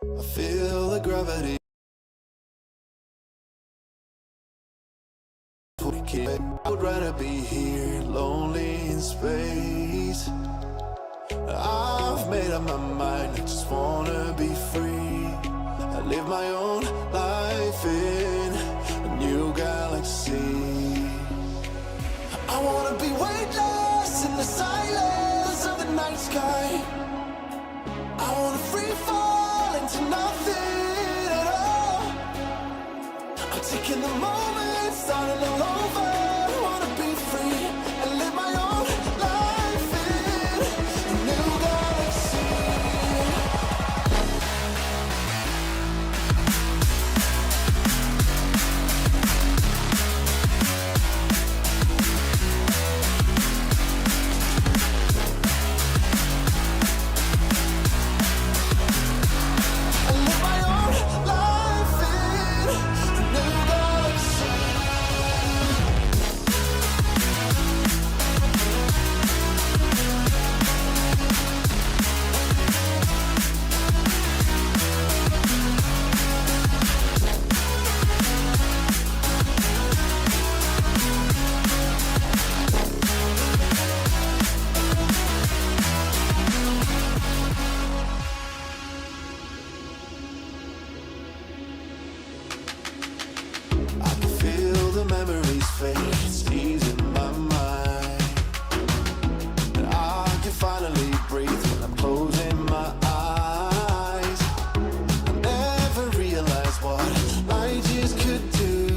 I feel the gravity. I would rather be here, lonely in space. I've made up my mind, I just wanna be free. I live my own life in a new galaxy. I wanna be weightless in the silence of the night sky. I wanna free fall into nothing at all. I'm taking the moment, starting all over. I wanna be free and live my own life in a new galaxy. Memories fade, it's easing my mind. And I can finally breathe when I'm closing my eyes. I never realized what light years could do,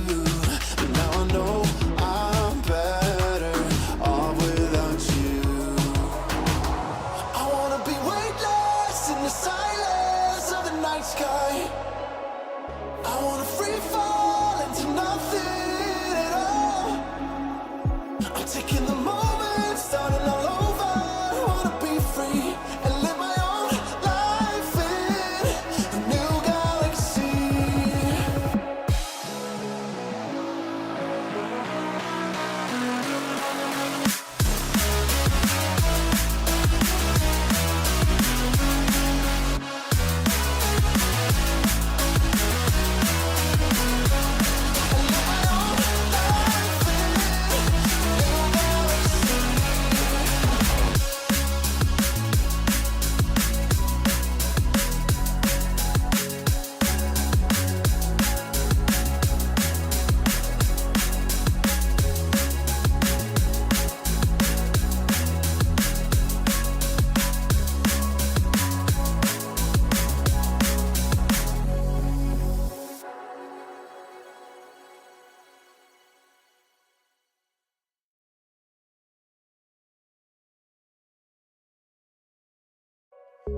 but now I know I'm better off without you. I wanna be weightless in the silence of the night sky. I wanna free fall into nothing. Taking the moment, starting all over. I wanna be free and live my own life in a new galaxy.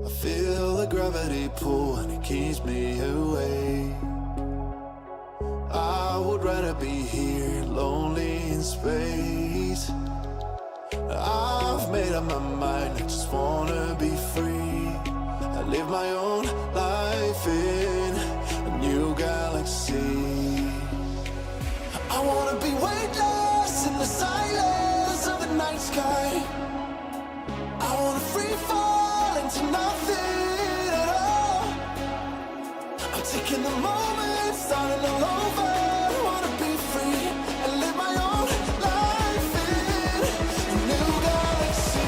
I feel the gravity pull and it keeps me away. I would rather be here, lonely in space. I've made up my mind, I just wanna be free. I live my own life in a new galaxy. I wanna be weightless in the silence of the night sky. I wanna free fall into nothing at all. I'm taking the moment, starting all over. I wanna be free and live my own life in a new galaxy.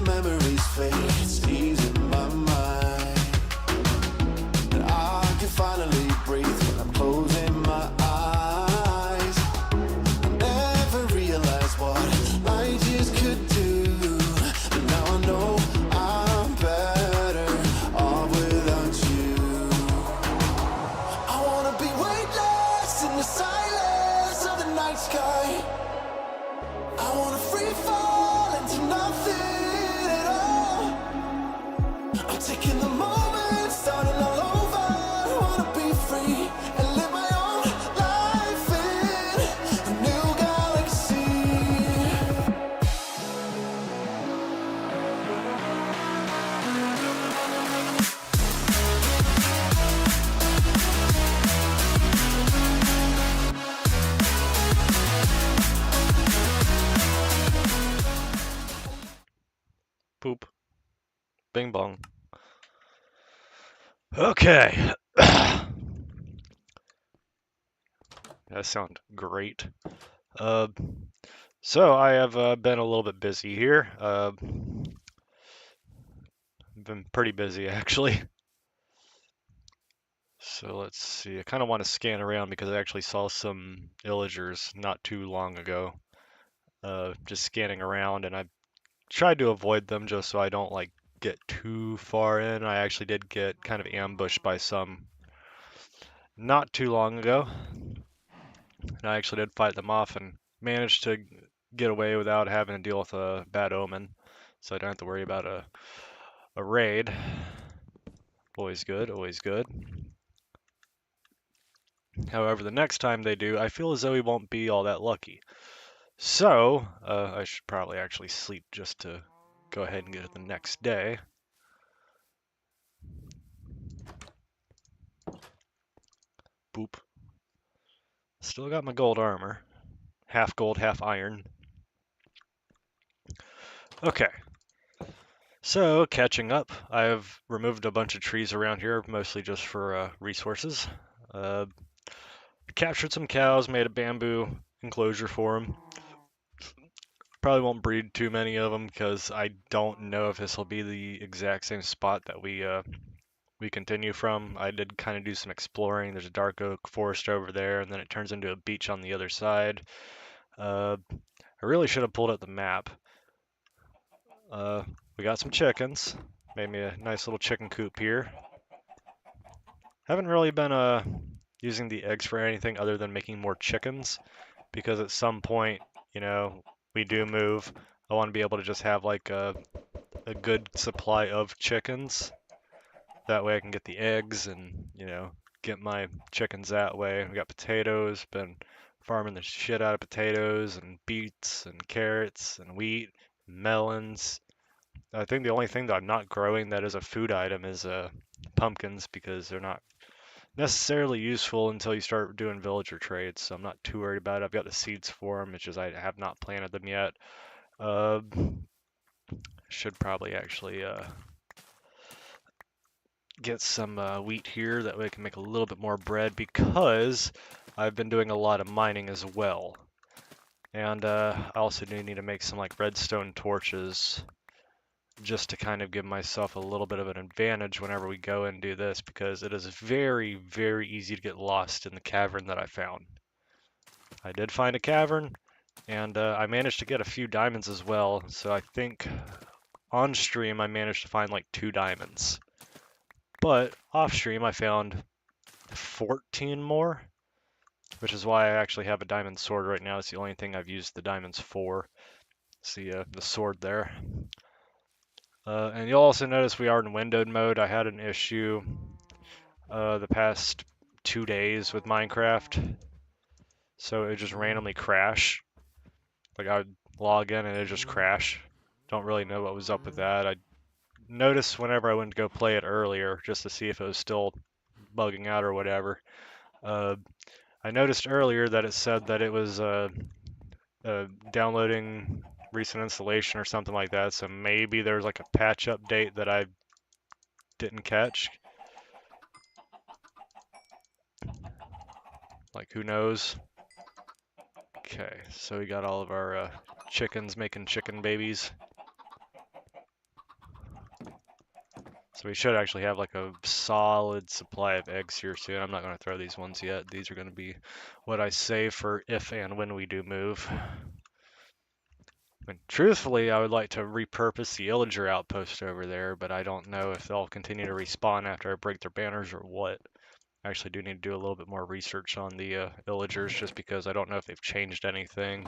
Memories fade, it's easing my mind. And I can finally breathe when I'm closing my eyes. I never realized what light Bing bong. Okay. That sounds great. Uh, so I have been a little bit busy here. Been pretty busy actually. So let's see. I kind of want to scan around because I actually saw some illagers not too long ago. Just scanning around, and I tried to avoid them just so I don't like get too far in. I actually did get kind of ambushed by some not too long ago, and I actually did fight them off and managed to get away without having to deal with a bad omen, so I don't have to worry about a raid. Always good, always good. However, the next time they do, I feel as though we won't be all that lucky. So, I should probably actually sleep just to go ahead and get it the next day. Boop. Still got my gold armor. Half gold, half iron. Okay. So, catching up, I've removed a bunch of trees around here, mostly just for resources. Uh, Captured some cows, made a bamboo enclosure for them. Probably won't breed too many of them because I don't know if this will be the exact same spot that we continue from. I did kind of do some exploring. There's a dark oak forest over there, and then it turns into a beach on the other side. I really should have pulled up the map. We got some chickens. Made me a nice little chicken coop here. Haven't really been using the eggs for anything other than making more chickens, because at some point, we do move. I want to be able to just have like a good supply of chickens. That way I can get the eggs and, get my chickens that way. We got potatoes, been farming the shit out of potatoes and beets and carrots and wheat, and melons. I think the only thing that I'm not growing that is a food item is pumpkins, because they're not necessarily useful until you start doing villager trades. So I'm not too worried about it. I've got the seeds for them. It's just I have not planted them yet. Uh, should probably actually get some wheat here. That way I can make a little bit more bread, because I've been doing a lot of mining as well. And I also do need to make some like redstone torches, just to kind of give myself a little bit of an advantage whenever we go and do this, because it is very, very easy to get lost in the cavern that I found. I did find a cavern, and I managed to get a few diamonds as well, so I think on stream I managed to find like 2 diamonds. But off stream I found 14 more, which is why I actually have a diamond sword right now. It's the only thing I've used the diamonds for. See the sword there. And you'll also notice we are in windowed mode. I had an issue the past 2 days with Minecraft, so it just randomly crash. Like I would log in and it just crash. Don't really know what was up with that. I noticed whenever I went to go play it earlier, just to see if it was still bugging out or whatever. I noticed earlier that it said that it was downloading recent installation or something like that. So maybe there's like a patch update that I didn't catch. Like, who knows? Okay, so we got all of our chickens making chicken babies. So we should actually have like a solid supply of eggs here soon. I'm not going to throw these ones yet. These are going to be what I save for if and when we do move. And truthfully, I would like to repurpose the illager outpost over there, but I don't know if they'll continue to respawn after I break their banners or what. I actually do need to do a little bit more research on the illagers, just because I don't know if they've changed anything.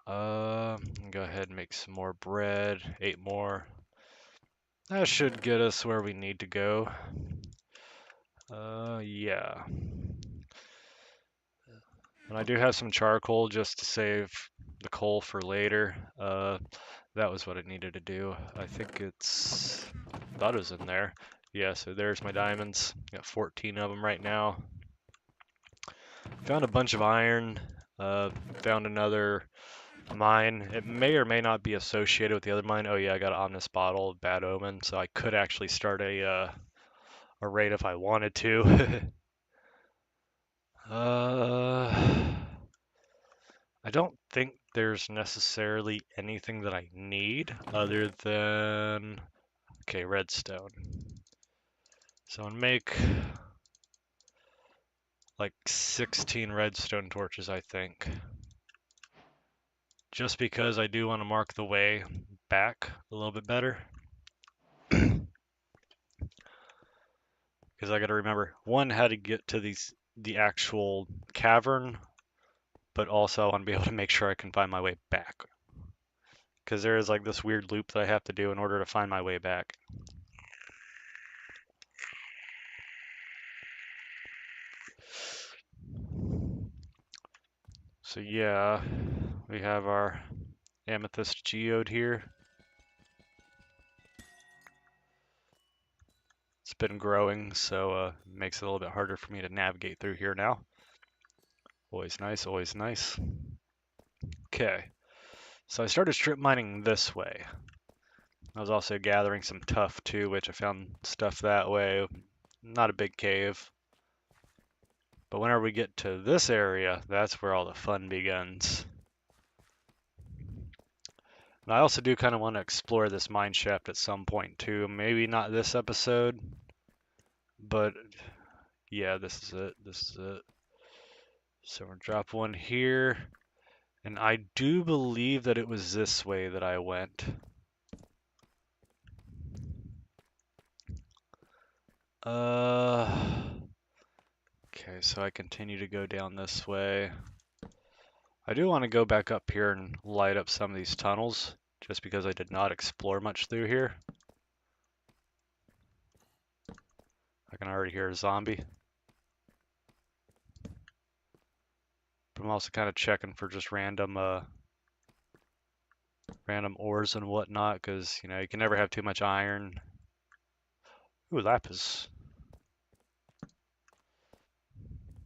Go ahead and make some more bread. 8 more. That should get us where we need to go. Yeah. And I do have some charcoal just to save the coal for later. That was what I needed to do. I think thought it was in there. Yeah, so there's my diamonds. Got 14 of them right now. Found a bunch of iron. Found another mine. It may or may not be associated with the other mine. Oh yeah, I got an Omnis bottle of Bad Omen, so I could actually start a raid if I wanted to. uh, I don't think there's necessarily anything that I need other than okay, redstone. So I'll make like 16 redstone torches, I think. Just because I do want to mark the way back a little bit better. Because I got to remember, one, how to get to the actual cavern, but also I want to be able to make sure I can find my way back. Because there is like this weird loop that I have to do in order to find my way back. So yeah, we have our amethyst geode here. It's been growing, so it makes it a little bit harder for me to navigate through here now. Always nice, always nice. Okay, so I started strip mining this way. I was also gathering some tuff too, which I found stuff that way. Not a big cave. But whenever we get to this area, that's where all the fun begins. And I also do kind of want to explore this mine shaft at some point too. Maybe not this episode, but yeah, this is it. This is it. So we're gonna drop one here. And I do believe that it was this way that I went. Okay, so I continue to go down this way. I do want to go back up here and light up some of these tunnels, just because I did not explore much through here. I can already hear a zombie. But I'm also kind of checking for just random ores and whatnot, because you know you can never have too much iron. Ooh, lapis.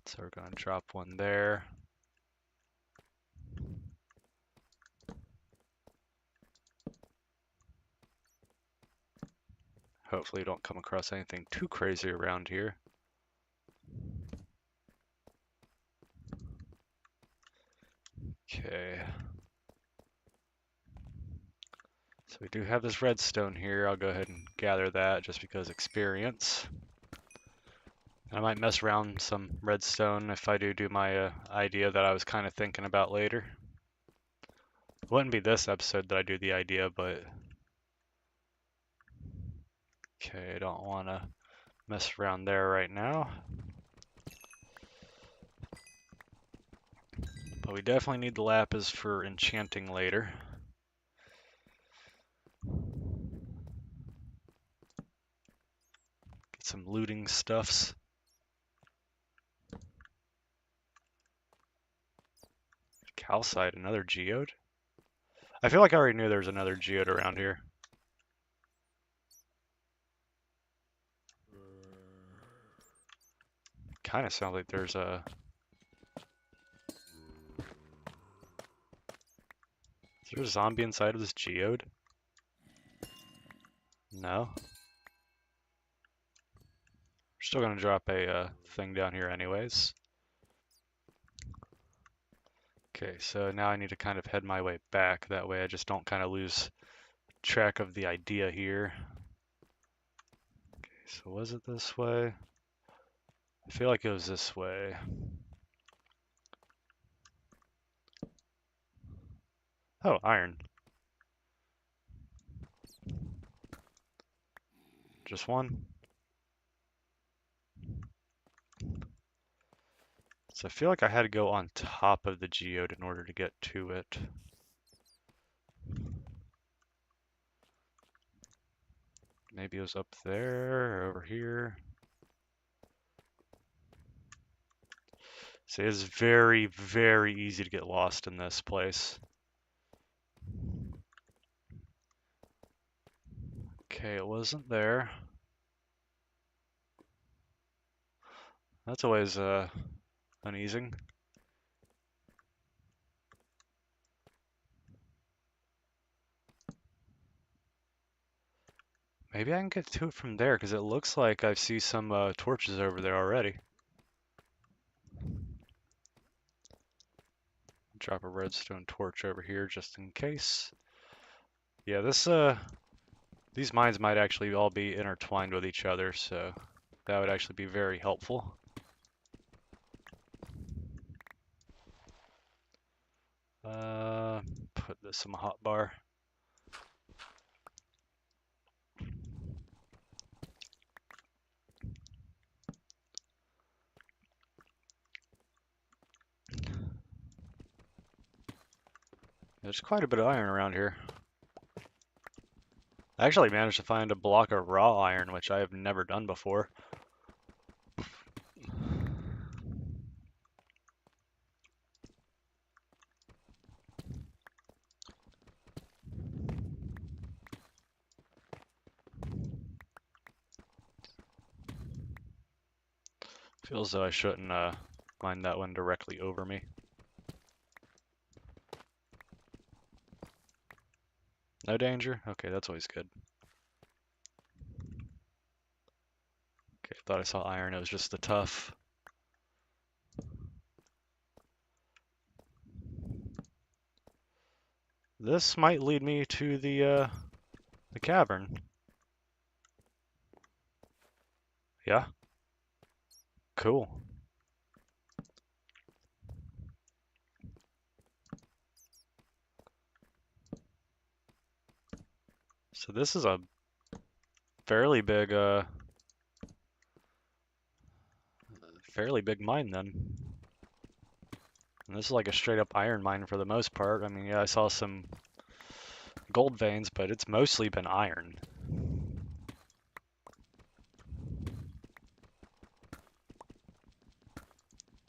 So we're gonna drop one there. Hopefully you don't come across anything too crazy around here. Okay. So we do have this redstone here. I'll go ahead and gather that just because experience. I might mess around some redstone if I do my idea that I was kind of thinking about later. It wouldn't be this episode that I do the idea, but okay, I don't want to mess around there right now. But we definitely need the lapis for enchanting later. Get some looting stuffs. Calcite, another geode? I feel like I already knew there was another geode around here. Kind of sounds like there's a... Is there a zombie inside of this geode? No. We're still gonna drop a thing down here anyways. Okay, so now I need to kind of head my way back. That way I just don't kind of lose track of the idea here. Okay, so was it this way? I feel like it was this way. Oh, iron. Just one? So I feel like I had to go on top of the geode in order to get to it. Maybe it was up there or over here. See, it's very, very easy to get lost in this place. Okay, it wasn't there. That's always uneasing. Maybe I can get to it from there, because it looks like I see some torches over there already. Drop a redstone torch over here just in case. Yeah, these mines might actually all be intertwined with each other, so that would actually be very helpful. Put this in my hotbar. There's quite a bit of iron around here. I actually managed to find a block of raw iron, which I have never done before. Feels as though I shouldn't mine that one directly over me. No danger? Okay, that's always good. Okay, thought I saw iron, it was just the tough. This might lead me to the cavern. Yeah? Cool. So this is a fairly big mine then. And this is like a straight up iron mine for the most part. I mean, yeah, I saw some gold veins, but it's mostly been iron.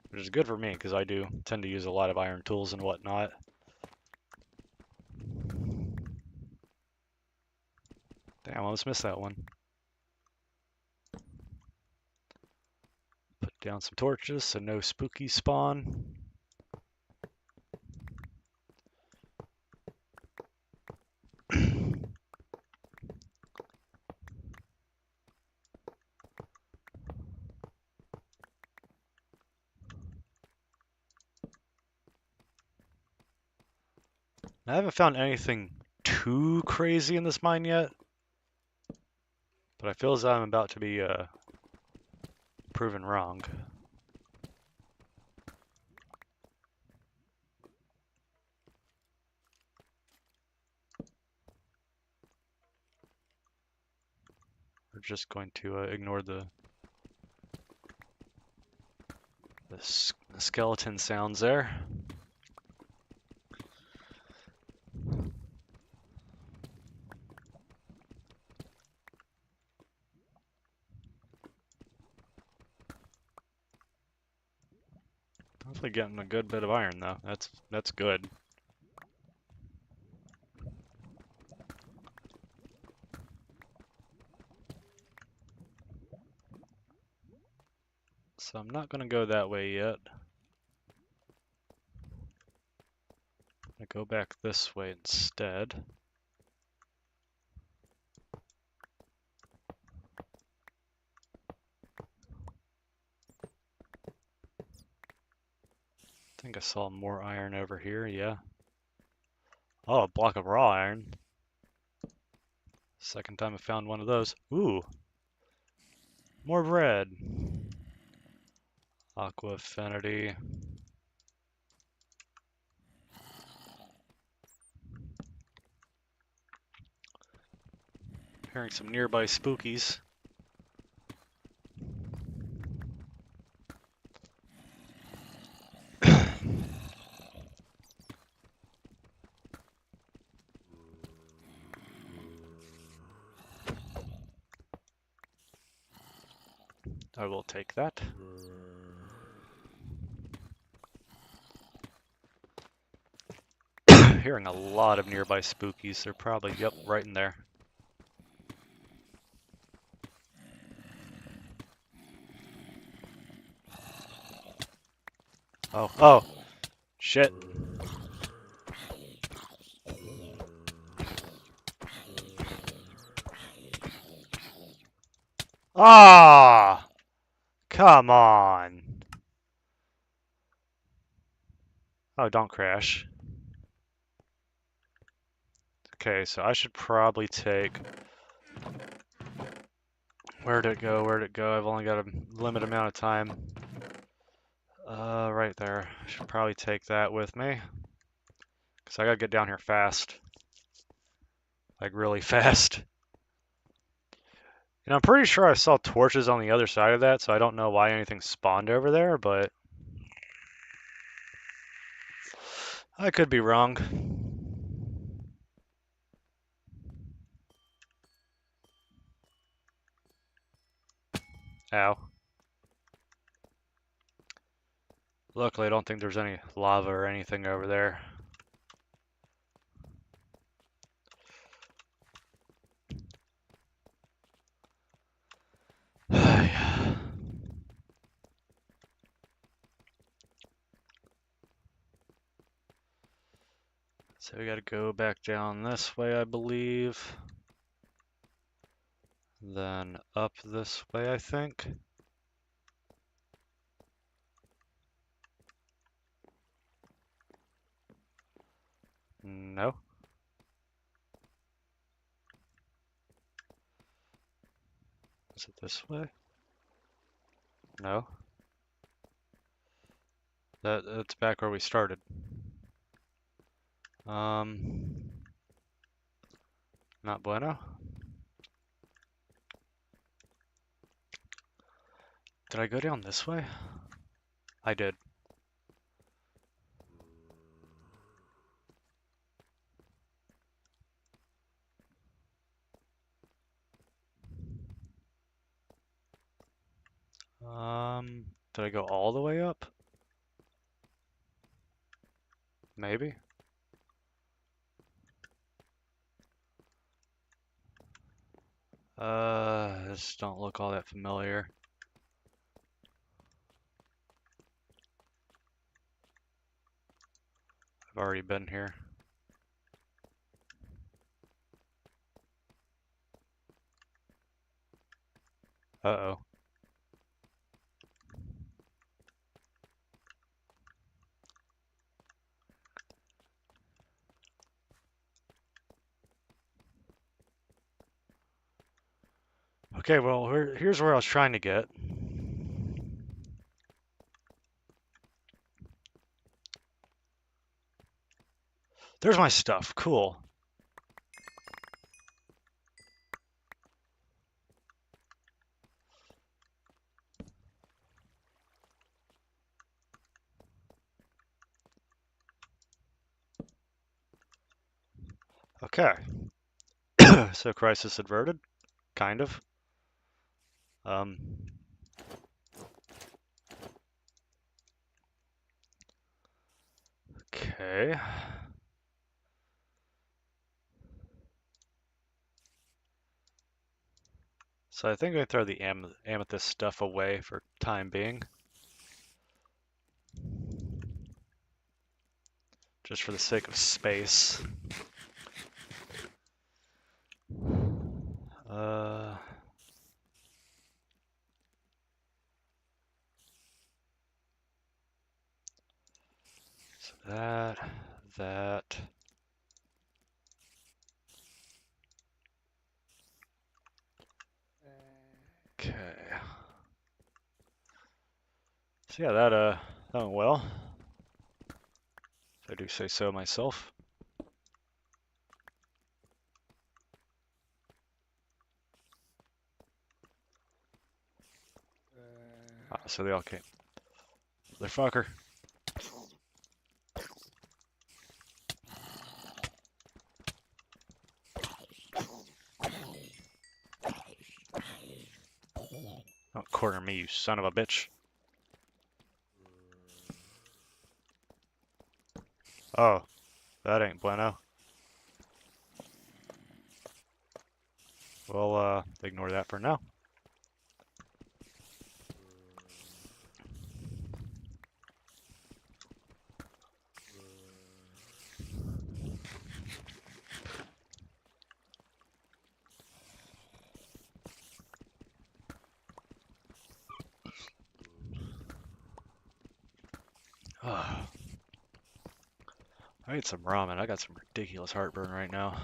Which is good for me, because I do tend to use a lot of iron tools and whatnot. Damn, I almost missed that one. Put down some torches so no spooky spawn. I haven't found anything too crazy in this mine yet, but I feel as though I'm about to be proven wrong. We're just going to ignore the skeleton sounds there. Hopefully getting a good bit of iron though. That's good. So I'm not gonna go that way yet. I'm gonna go back this way instead. I think I saw more iron over here, yeah. Oh, a block of raw iron. Second time I found one of those. Ooh, more bread. Aqua affinity. Hearing some nearby spookies. I will take that. Hearing a lot of nearby spookies. They're probably, yep, right in there. Oh, shit. Ah! Come on. Oh, don't crash. Okay, so I should probably take... Where'd it go? Where'd it go? I've only got a limited amount of time. Right there. I should probably take that with me. Because I gotta get down here fast. Like, really fast. And I'm pretty sure I saw torches on the other side of that, so I don't know why anything spawned over there, but... I could be wrong. Ow. Luckily, I don't think there's any lava or anything over there. So we gotta go back down this way, I believe. Then up this way, I think. No. Is it this way? No. That's back where we started. Not bueno. Did I go down this way? I did. Did I go all the way up? Maybe. This don't look all that familiar. I've already been here. Uh-oh. Okay, well, here's where I was trying to get. There's my stuff. Cool. Okay. So crisis averted, kind of. Okay. So I think I throw the amethyst stuff away for time being. Just for the sake of space. So that. Okay. So yeah, that went well. If I do say so myself. So they all came. Motherfucker. Don't corner me, you son of a bitch. Oh, that ain't bueno. We'll ignore that for now. I ate some ramen. I got some ridiculous heartburn right now.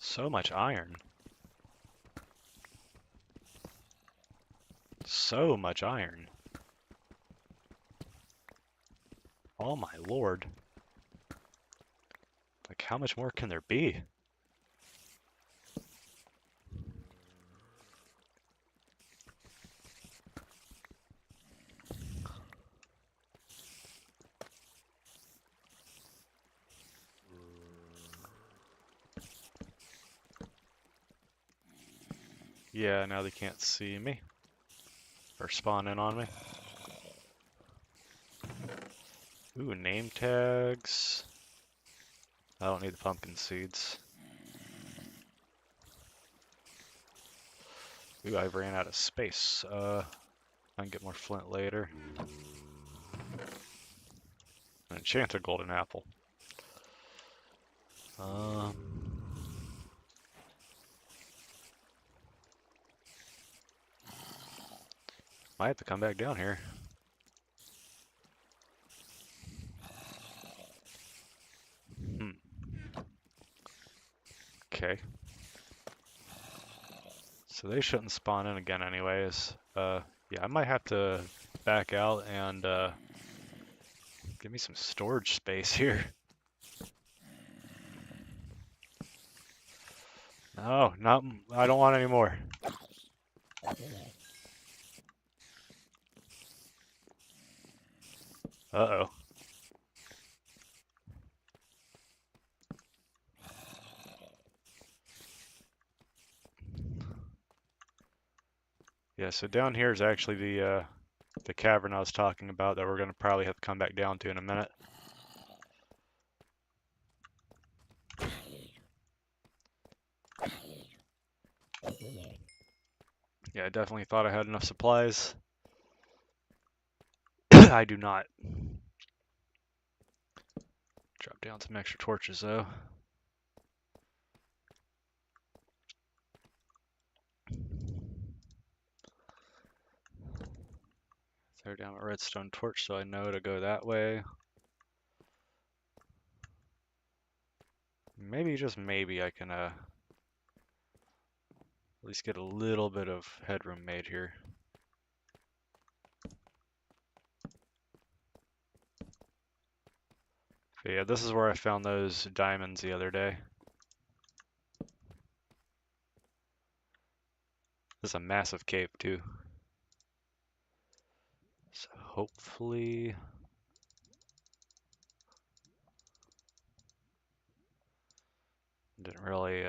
So much iron. So much iron. Oh my lord. Like, how much more can there be? Yeah, now they can't see me. Or spawn in on me. Ooh, name tags. I don't need the pumpkin seeds. Ooh, I ran out of space. I can get more flint later. An enchanted golden apple. Um, might have to come back down here. Okay. So they shouldn't spawn in again anyways. Yeah, I might have to back out and give me some storage space here. No, not, I don't want any more. Uh-oh. Yeah, so down here is actually the cavern I was talking about that we're gonna probably have to come back down to in a minute. Yeah, I definitely thought I had enough supplies. I do not. Drop down some extra torches though. Throw down a redstone torch so I know to go that way. Maybe, just maybe, I can at least get a little bit of headroom made here. But yeah, this is where I found those diamonds the other day. This is a massive cave too. So hopefully... Didn't really,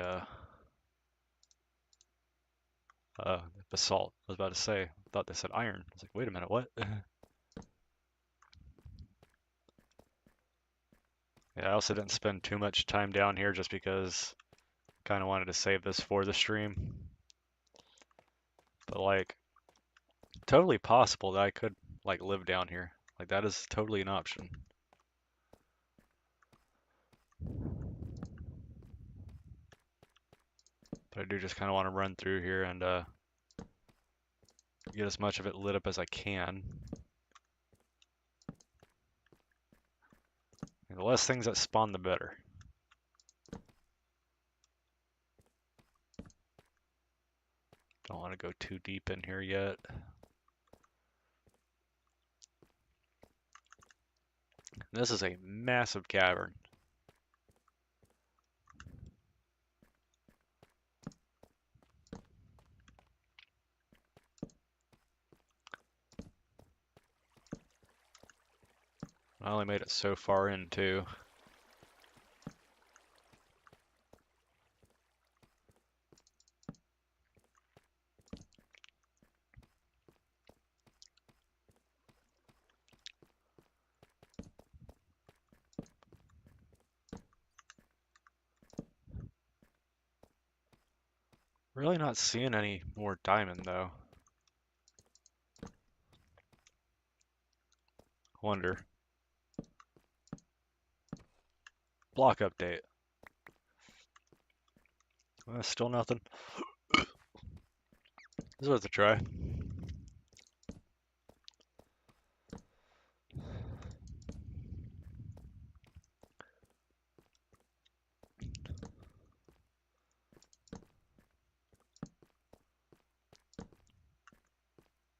basalt. I was about to say, I thought they said iron. I was like, wait a minute, what? Yeah, I also didn't spend too much time down here just because I kind of wanted to save this for the stream. But like, totally possible that I could like live down here. Like that is totally an option. But I do just kind of want to run through here and get as much of it lit up as I can. And the less things that spawn, the better. Don't want to go too deep in here yet. This is a massive cavern. I only made it so far in too. Really not seeing any more diamond though. Wonder. Block update. Still nothing. This is worth a try.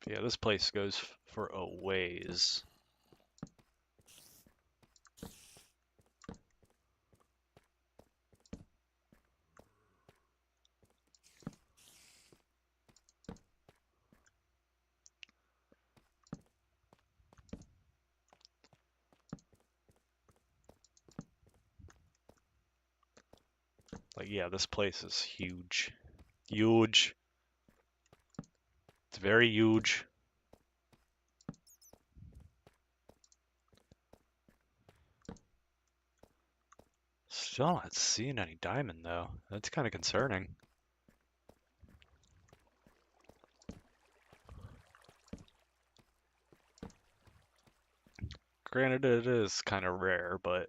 Yeah, this place goes for a ways. Like, yeah, this place is huge. Huge. It's very huge. Still not seeing any diamond though. That's kind of concerning. Granted, it is kind of rare, but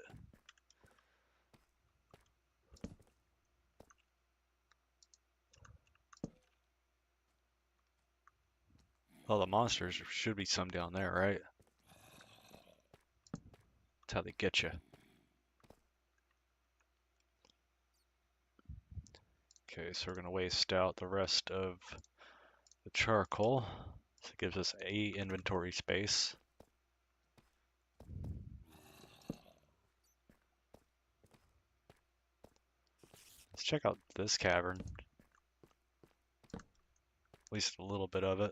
well, the monsters should be some down there, right? That's how they get you. Okay, so we're gonna waste out the rest of the charcoal. So it gives us a inventory space. Let's check out this cavern. At least a little bit of it.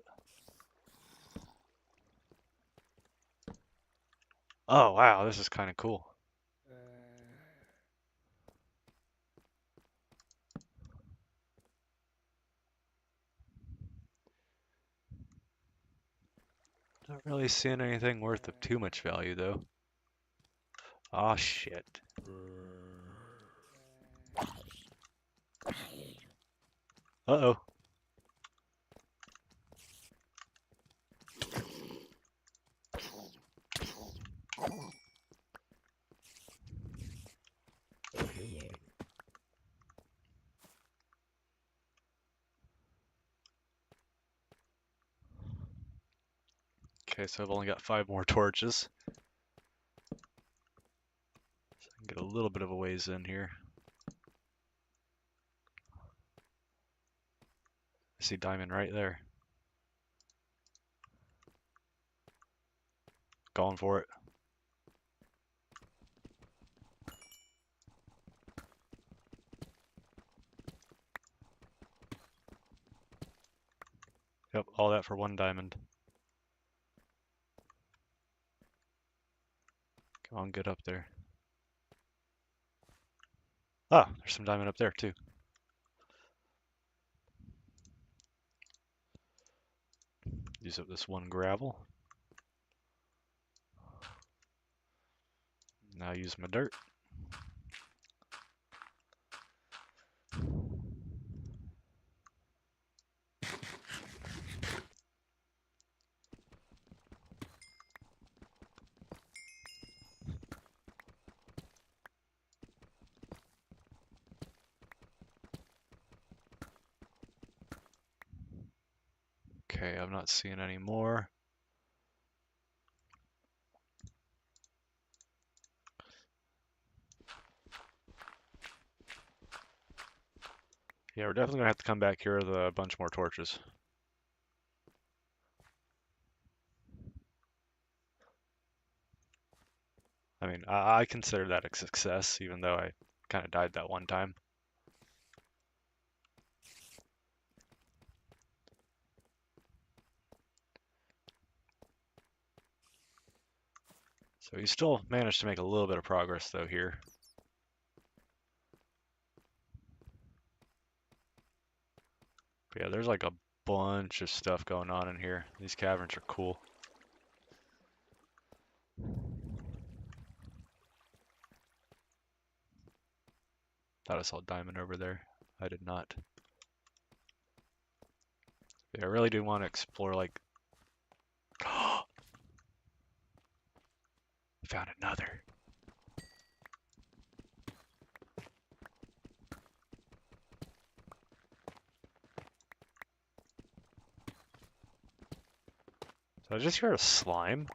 Oh wow, this is kind of cool. Not really seeing anything worth of too much value though. Oh shit. Uh-oh. Okay, so I've only got 5 more torches. So I can get a little bit of a ways in here. I see diamond right there. Going for it. Yep, all that for 1 diamond. Come on, get up there. Ah, there's some diamond up there too. Use up this 1 gravel. Now use my dirt. Okay, I'm not seeing any more. Yeah, we're definitely gonna have to come back here with a bunch more torches. I mean, I consider that a success, even though I kind of died that one time. So we still managed to make a little bit of progress though here. But yeah, there's like a bunch of stuff going on in here. These caverns are cool. Thought I saw diamond over there. I did not. Yeah, I really do want to explore, like... Found another. Did I just hear a slime?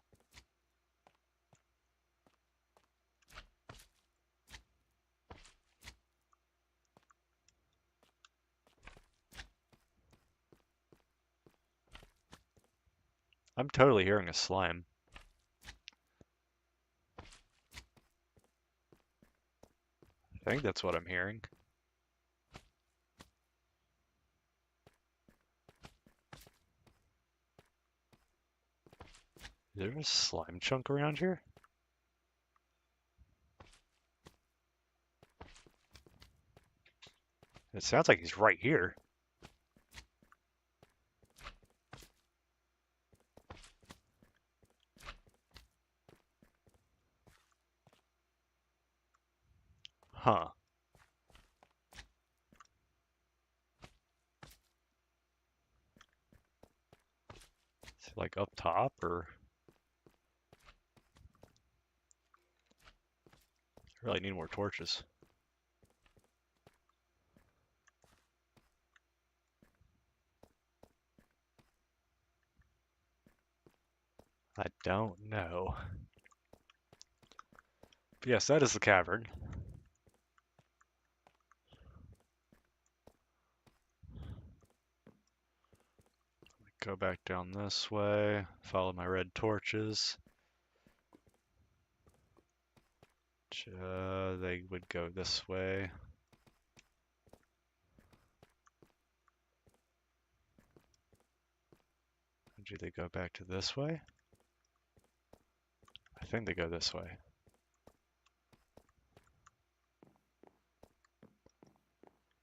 I'm totally hearing a slime. I think that's what I'm hearing. Is there a slime chunk around here? It sounds like he's right here. Huh. Is it like up top or? I really need more torches. I don't know. But yes, that is the cavern. Go back down this way, follow my red torches. They would go this way. Do they go back to this way? I think they go this way.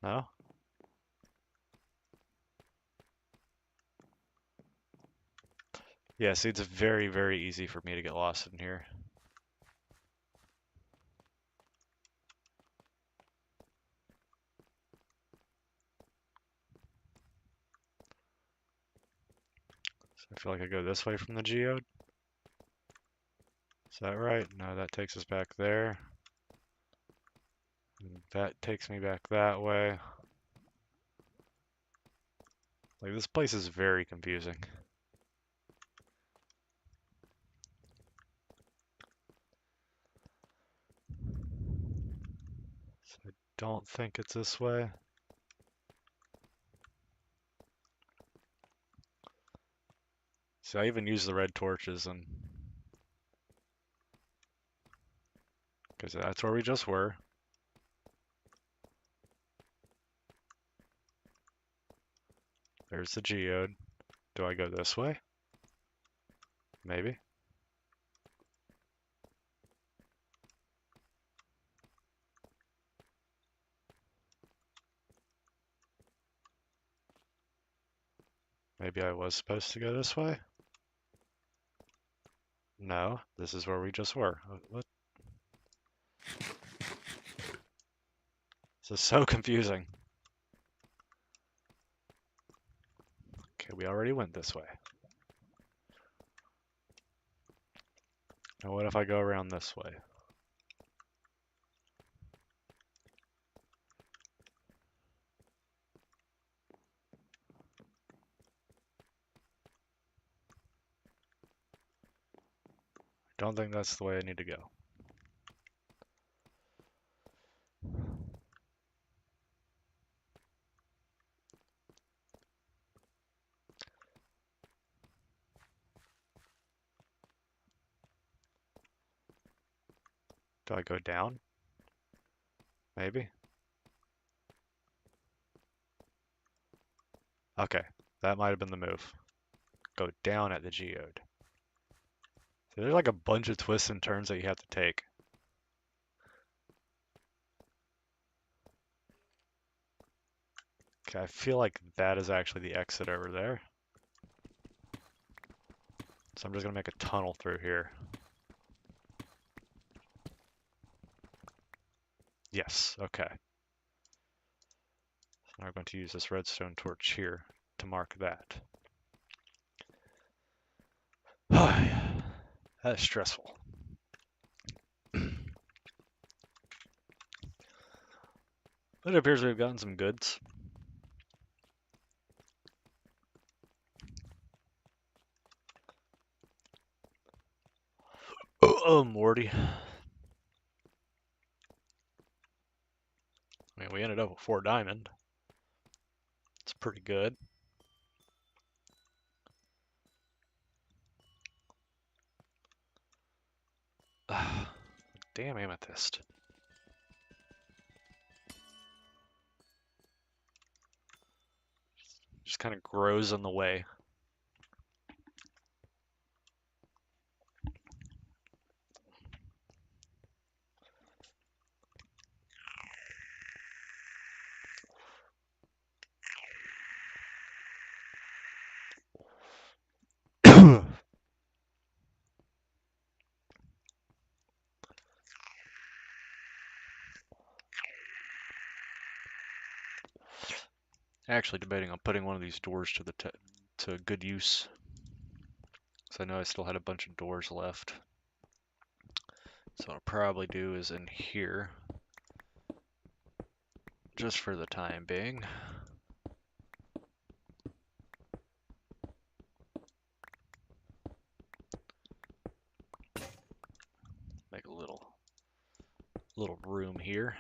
No? Yeah, see, it's very, very easy for me to get lost in here. So I feel like I go this way from the geode. Is that right? No, that takes us back there. And that takes me back that way. Like, this place is very confusing. So I don't think it's this way. So I even use the red torches and because that's where we just were. There's the geode. Do I go this way? Maybe. Maybe I was supposed to go this way? No, this is where we just were. What? This is so confusing. Okay, we already went this way. Now what if I go around this way? Don't think that's the way I need to go. Do I go down? Maybe? Okay, that might have been the move. Go down at the geode. So there's like a bunch of twists and turns that you have to take. Okay, I feel like that is actually the exit over there. So I'm just gonna make a tunnel through here. Yes, okay. So now we're going to use this redstone torch here. to mark that. That's stressful. But it appears we've gotten some goods. Oh, Morty. I mean, we ended up with 4 diamond. It's pretty good. Damn amethyst. Just kind of grows in the way. Actually debating on putting one of these doors to good use. So I know I still had a bunch of doors left. So what I'll probably do is in here, just for the time being. Make a little room here.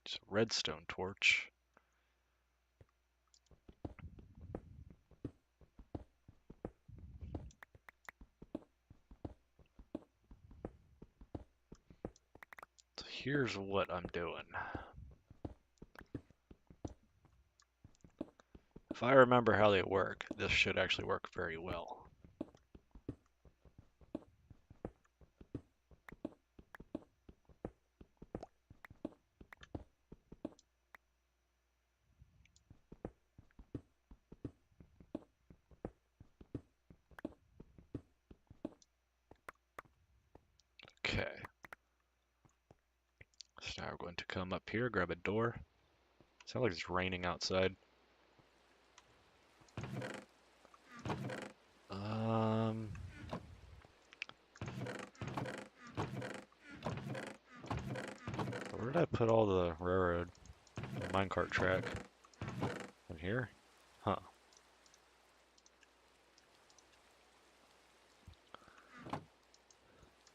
Just a redstone torch. So here's what I'm doing. If I remember how they work, this should actually work very well. Okay. So now we're going to come up here, grab a door. Sounds like it's raining outside. Where did I put all the railroad minecart track? In here? Huh.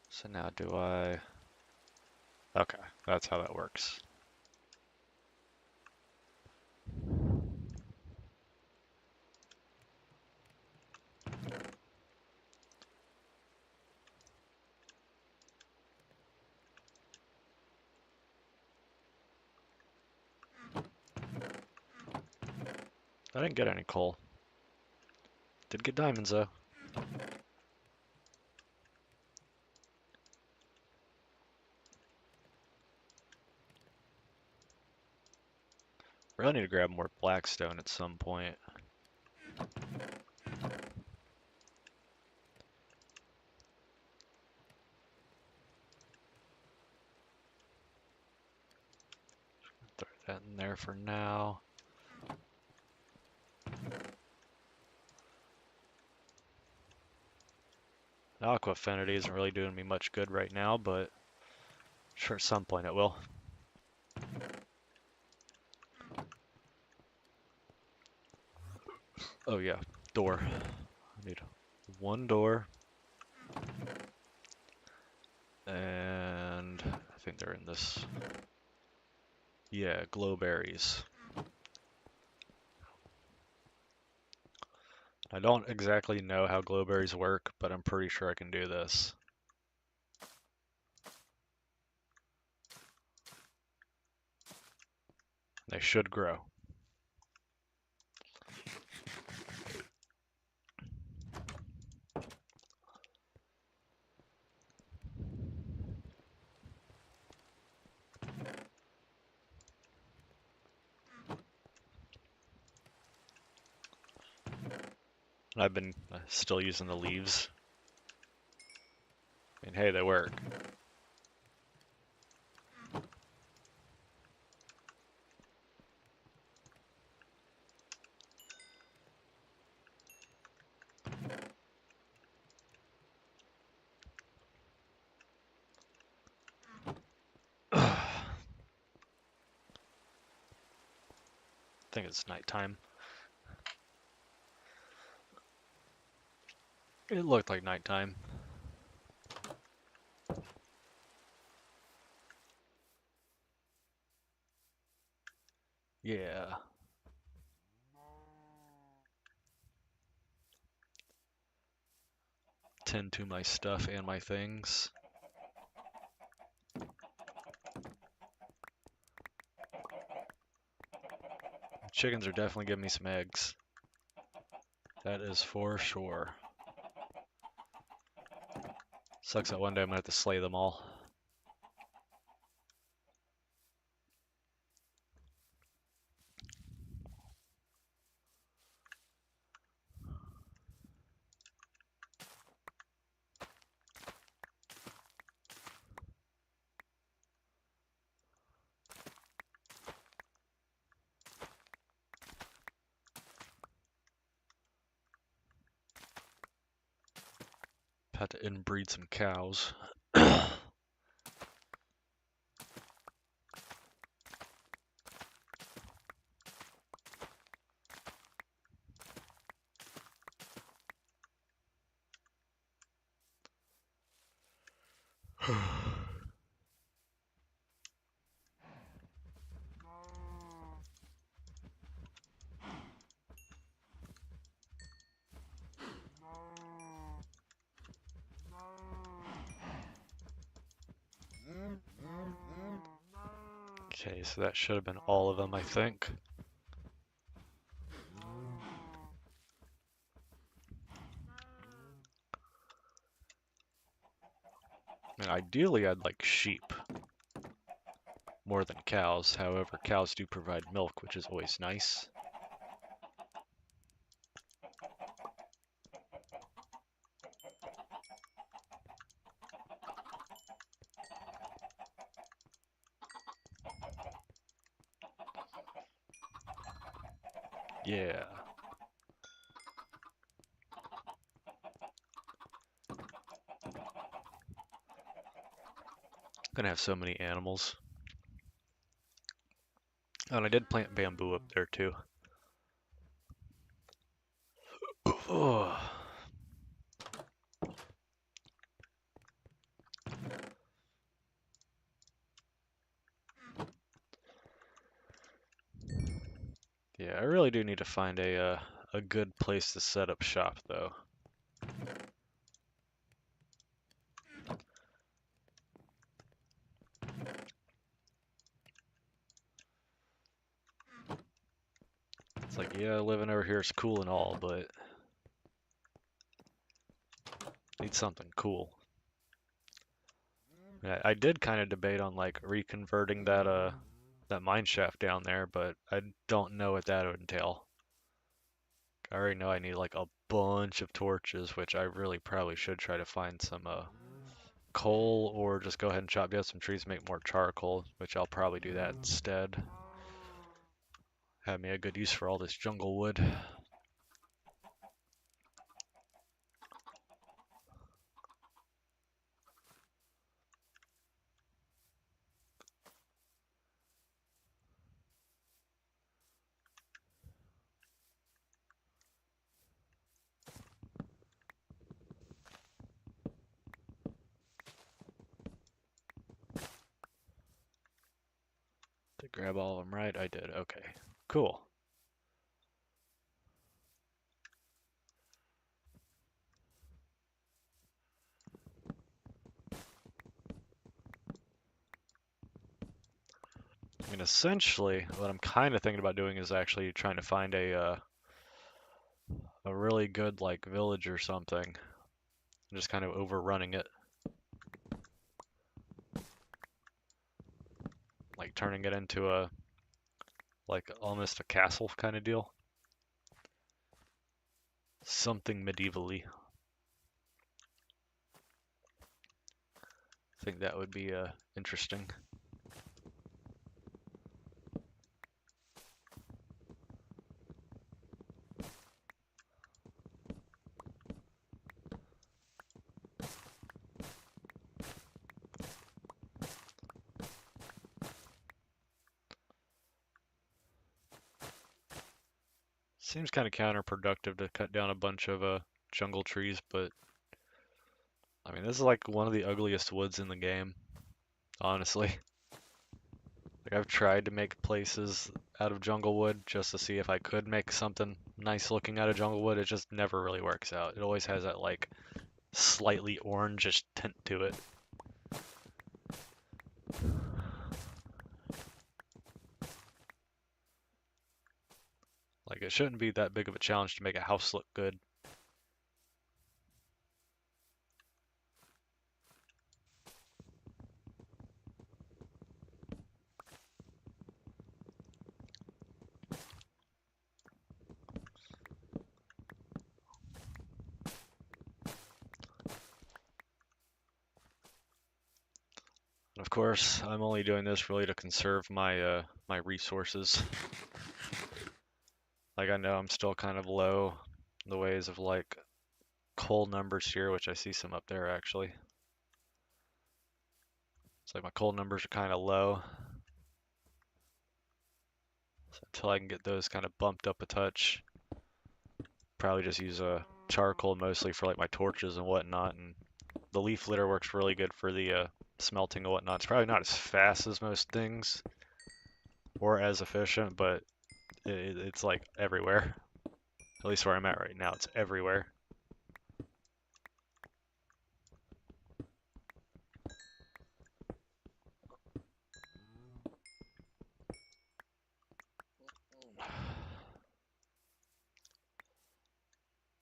So now do I... Okay, that's how that works. I didn't get any coal. Did get diamonds though. Really need to grab more blackstone at some point. Throw that in there for now. Aqua affinity isn't really doing me much good right now, but sure at some point it will. Oh yeah, door. I need 1 door. And I think they're in this. Yeah, glowberries. I don't exactly know how glowberries work, but I'm pretty sure I can do this. They should grow. I've been still using the leaves in hey, they work. I think it's nighttime. It looked like nighttime. Yeah. Tend to my stuff and my things. Chickens are definitely giving me some eggs. That is for sure. Sucks that one day I'm gonna have to slay them all. Had to inbreed some cows. Okay, so that should have been all of them, I think. I mean, ideally, I'd like sheep more than cows. However, cows do provide milk, which is always nice. Yeah. Gonna have so many animals. Oh, and I did plant bamboo up there too. Oh. Yeah, I really do need to find a good place to set up shop though. It's like, yeah, living over here is cool and all, but need something cool. I did kind of debate on like reconverting that mine shaft down there, but I don't know what that would entail. I already know I need like a bunch of torches, which I really probably should try to find some coal or just go ahead and chop down some trees and make more charcoal, which I'll probably do that instead. Have me a good use for all this jungle wood. To grab all of them right, I did. Okay, cool. I mean, essentially, what I'm kind of thinking about doing is actually trying to find a really good like village or something, just kind of overrunning it, like turning it into a like almost a castle kind of deal, something medievally. think that would be interesting. Seems kind of counterproductive to cut down a bunch of jungle trees, but I mean, this is like one of the ugliest woods in the game, honestly. Like I've tried to make places out of jungle wood just to see if I could make something nice looking out of jungle wood. It just never really works out. It always has that like slightly orangish tint to it. Like it shouldn't be that big of a challenge to make a house look good. And of course, I'm only doing this really to conserve my resources. Like I know I'm still kind of low in the ways of like coal numbers here, which I see some up there actually. It's like my coal numbers are kind of low. So until I can get those kind of bumped up a touch, probably just use a charcoal mostly for like my torches and whatnot. And the leaf litter works really good for the smelting and whatnot. It's probably not as fast as most things or as efficient, but it's like everywhere. At least where I'm at right now, it's everywhere.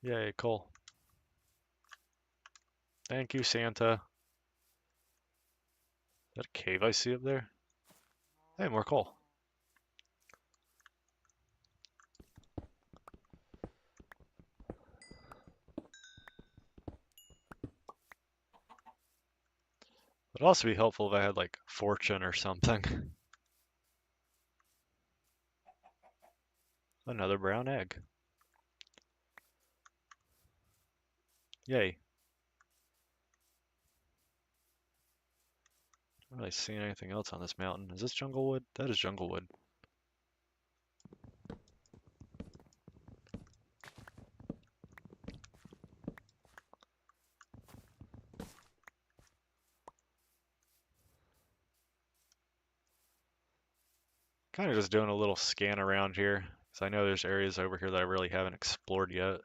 Yay, coal. Thank you, Santa. Is that a cave I see up there? Hey, more coal. It'd also be helpful if I had like fortune or something. Another brown egg. Yay. Not really seeing anything else on this mountain. Is this jungle wood? That is jungle wood. Kind of just doing a little scan around here, because I know there's areas over here that I really haven't explored yet.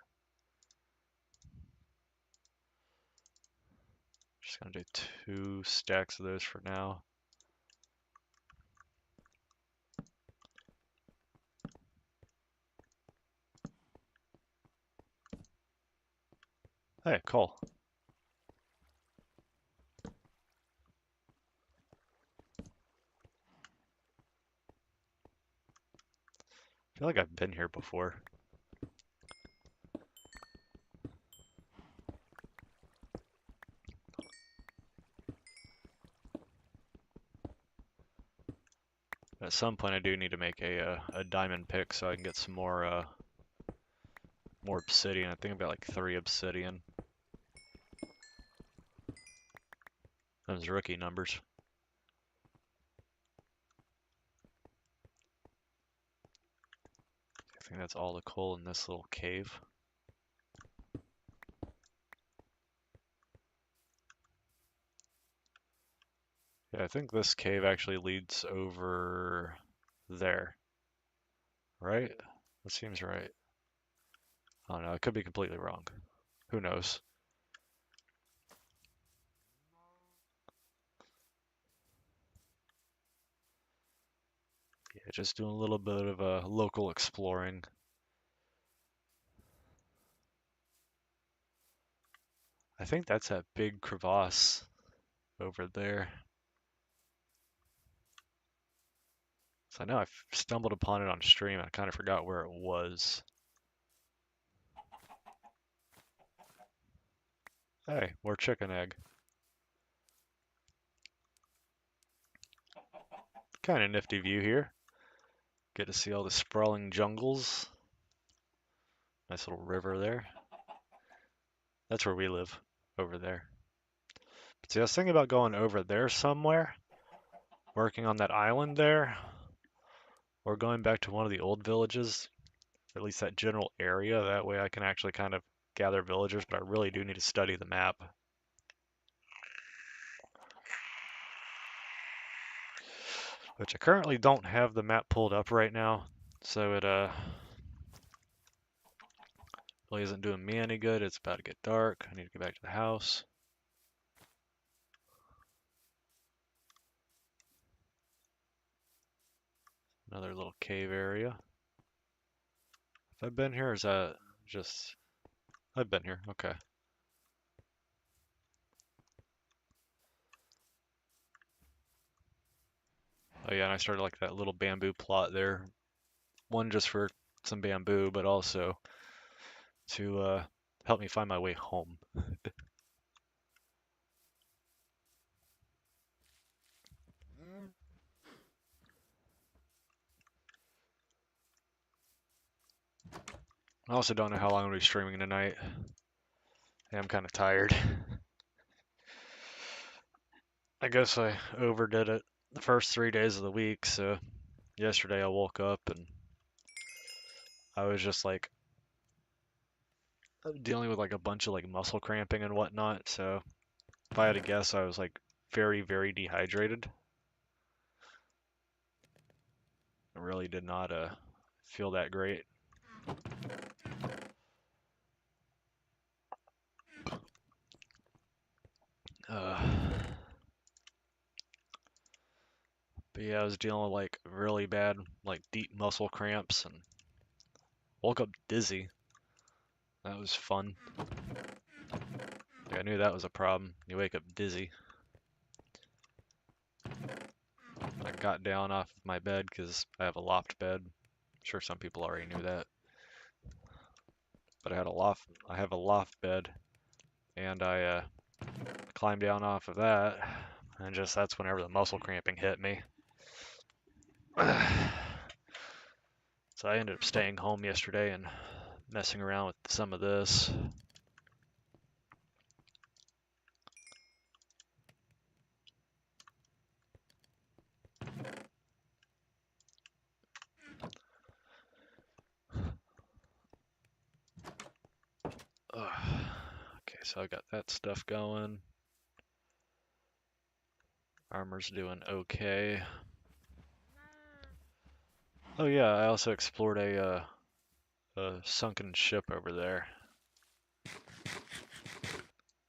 Just gonna do 2 stacks of those for now. Hey, coal. I feel like I've been here before. At some point I do need to make a diamond pick so I can get some more obsidian. I think I've got like 3 obsidian. Those rookie numbers. I think that's all the coal in this little cave. Yeah, I think this cave actually leads over there. Right? That seems right. I don't know, I could be completely wrong. Who knows? Yeah, just doing a little bit of local exploring. I think that's that big crevasse over there. So I know I've stumbled upon it on stream. I kind of forgot where it was. Hey, more chicken egg. Kind of nifty view here. Get to see all the sprawling jungles. Nice little river there. That's where we live, over there. But see, I was thinking about going over there somewhere, working on that island there, or going back to one of the old villages, or at least that general area. That way I can actually kind of gather villagers, but I really do need to study the map. Which I currently don't have the map pulled up right now, so it really isn't doing me any good. It's about to get dark. I need to get back to the house. Another little cave area. Have I been here, or is that just... I've been here, okay. Oh yeah, and I started like that little bamboo plot there. One just for some bamboo, but also to help me find my way home. I also don't know how long I'm going to be streaming tonight. Yeah, I'm kind of tired. I guess I overdid it the first 3 days of the week, so yesterday I woke up and I was just like dealing with like a bunch of like muscle cramping and whatnot, so if I had to guess, I was like very, very dehydrated. I really did not feel that great. Uh, but yeah, I was dealing with like really bad, like deep muscle cramps and woke up dizzy. That was fun. Like, I knew that was a problem. You wake up dizzy. I got down off my bed because I have a loft bed. I'm sure some people already knew that. But I have a loft bed, and I climbed down off of that, and just that's whenever the muscle cramping hit me. So I ended up staying home yesterday and messing around with some of this. Okay, so I got that stuff going. Armor's doing okay. Oh yeah, I also explored a sunken ship over there.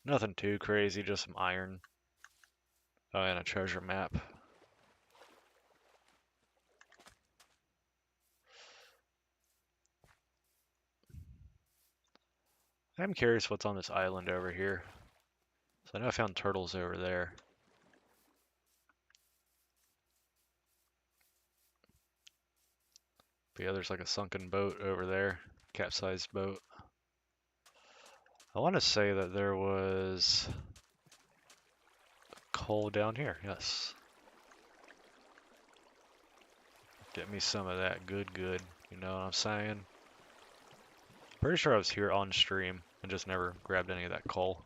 Nothing too crazy, just some iron. Oh, and a treasure map. I'm curious what's on this island over here. So I know I found turtles over there. But yeah, there's like a sunken boat over there. Capsized boat. I want to say that there was coal down here, yes. Get me some of that good, you know what I'm saying? Pretty sure I was here on stream and just never grabbed any of that coal.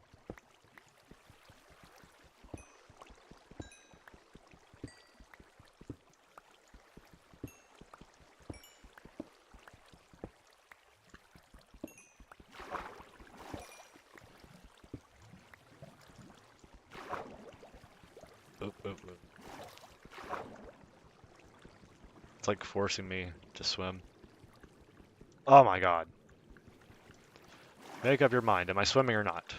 Oop, oop, oop. It's like forcing me to swim. Oh my god. Make up your mind, am I swimming or not?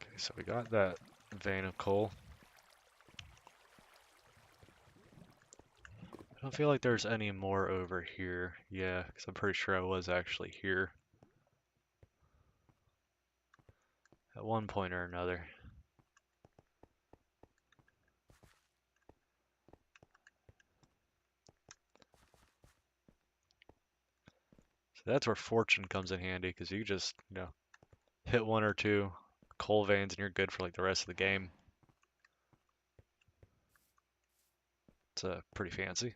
Okay, so we got that vein of coal. I don't feel like there's any more over here. Yeah, because I'm pretty sure I was actually here at one point or another. So that's where fortune comes in handy, because you just, hit one or two coal veins and you're good for like the rest of the game. It's pretty fancy.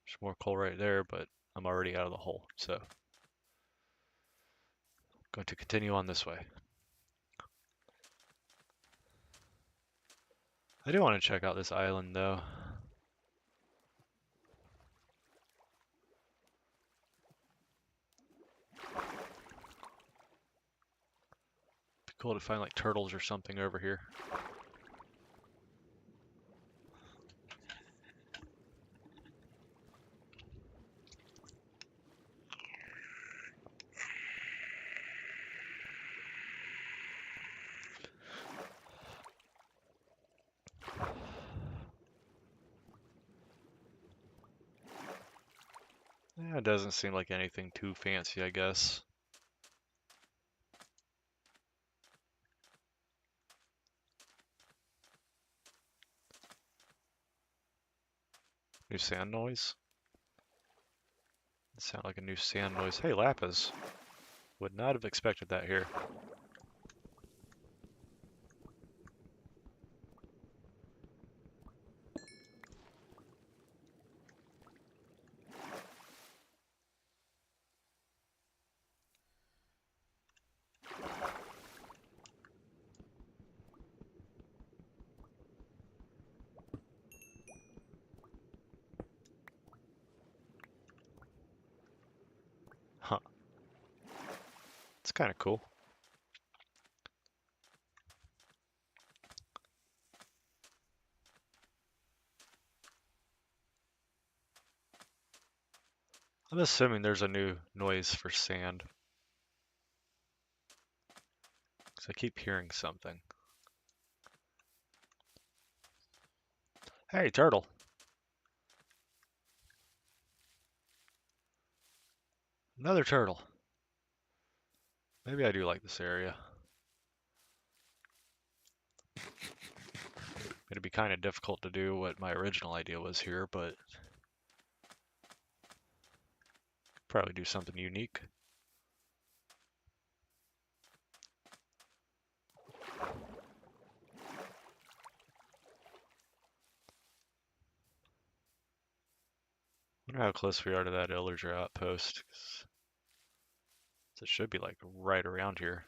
There's more coal right there, but I'm already out of the hole, so going to continue on this way. I do want to check out this island though. Be cool to find like turtles or something over here. Yeah, it doesn't seem like anything too fancy, I guess. New sand noise? It sounded like a new sand noise. Hey, lapis. Would not have expected that here. Huh. It's kind of cool. I'm assuming there's a new noise for sand. Because I keep hearing something. Hey, turtle. Another turtle. Maybe I do like this area. It'd be kind of difficult to do what my original idea was here, but probably do something unique. I wonder how close we are to that Illager outpost. 'Cause it should be like right around here.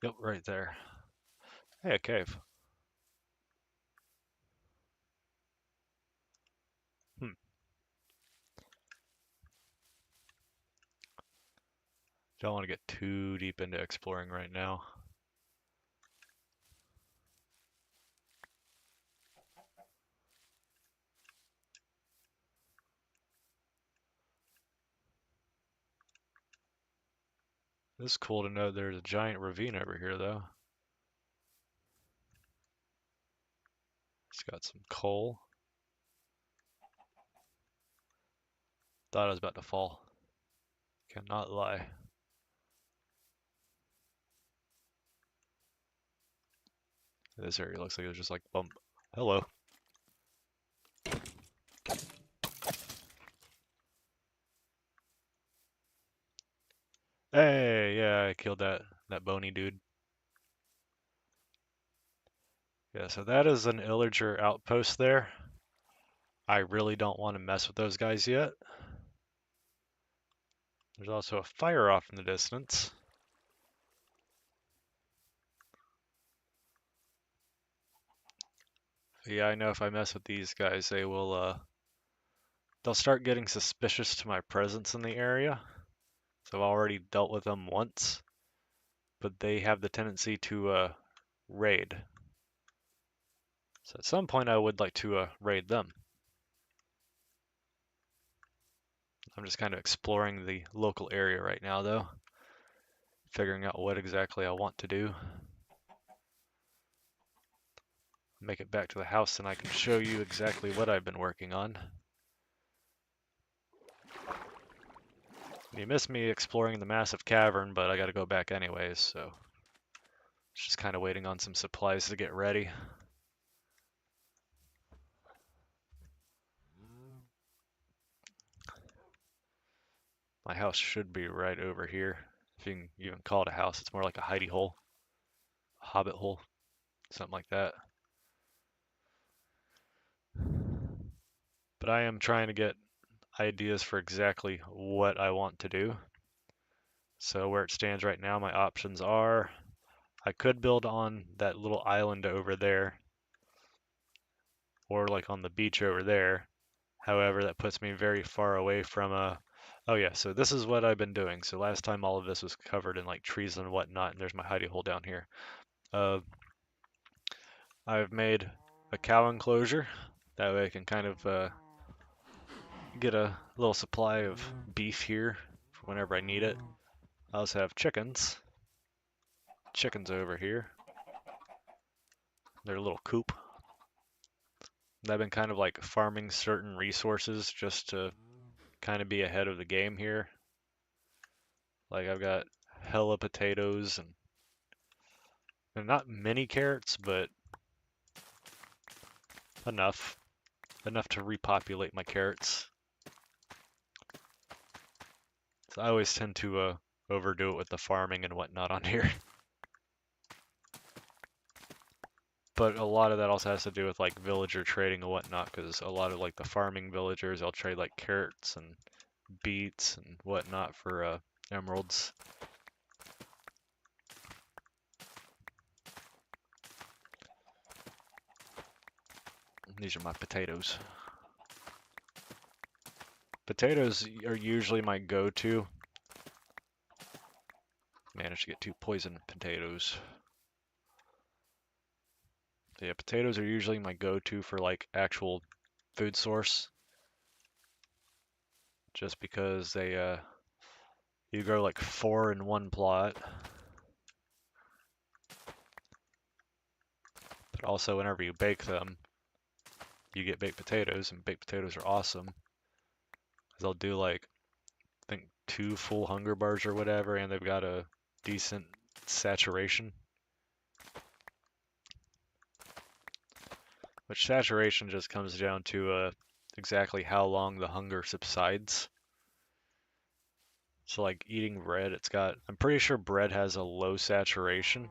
Yep, right there. Hey, a cave. Hmm. Don't want to get too deep into exploring right now. It's cool to know there's a giant ravine over here, though. It's got some coal. Thought I was about to fall. Cannot lie. This area looks like it was just like bump. Hello. Hey, yeah, I killed that bony dude. Yeah, so that is an Illager outpost there. I really don't want to mess with those guys yet. There's also a fire off in the distance. But yeah, I know if I mess with these guys, they'll start getting suspicious to my presence in the area. So I've already dealt with them once, but they have the tendency to raid. So at some point I would like to raid them. I'm just kind of exploring the local area right now though, figuring out what exactly I want to do. Make it back to the house and I can show you exactly what I've been working on. You missed me exploring the massive cavern, but I gotta go back anyways, so Just kind of waiting on some supplies to get ready. My house should be right over here. If you can even call it a house, it's more like a hidey hole, a hobbit hole, something like that. But I am trying to get ideas for exactly what I want to do. So where it stands right now, my options are I could build on that little island over there, or like on the beach over there. However, that puts me very far away from oh yeah, so this is what I've been doing. So last time all of this was covered in like trees and whatnot, and there's my hidey hole down here. I've made a cow enclosure. That way I can kind of get a little supply of beef here for whenever I need it. I also have chickens. Chickens over here. Their little coop. I've been kind of like farming certain resources just to kind of be ahead of the game here. Like I've got hella potatoes and not many carrots, but enough. Enough to repopulate my carrots. So I always tend to overdo it with the farming and whatnot on here. But a lot of that also has to do with like villager trading and whatnot, because a lot of like the farming villagers, they'll trade like carrots and beets and whatnot for emeralds. These are my potatoes. Potatoes are usually my go-to. Managed to get 2 poison potatoes. So yeah, potatoes are usually my go-to for like actual food source. Just because they you grow like 4 in one plot. But also whenever you bake them, you get baked potatoes, and baked potatoes are awesome. 'Cause they'll do like I think 2 full hunger bars or whatever, and they've got a decent saturation. Which saturation just comes down to exactly how long the hunger subsides. So like eating bread, I'm pretty sure bread has a low saturation.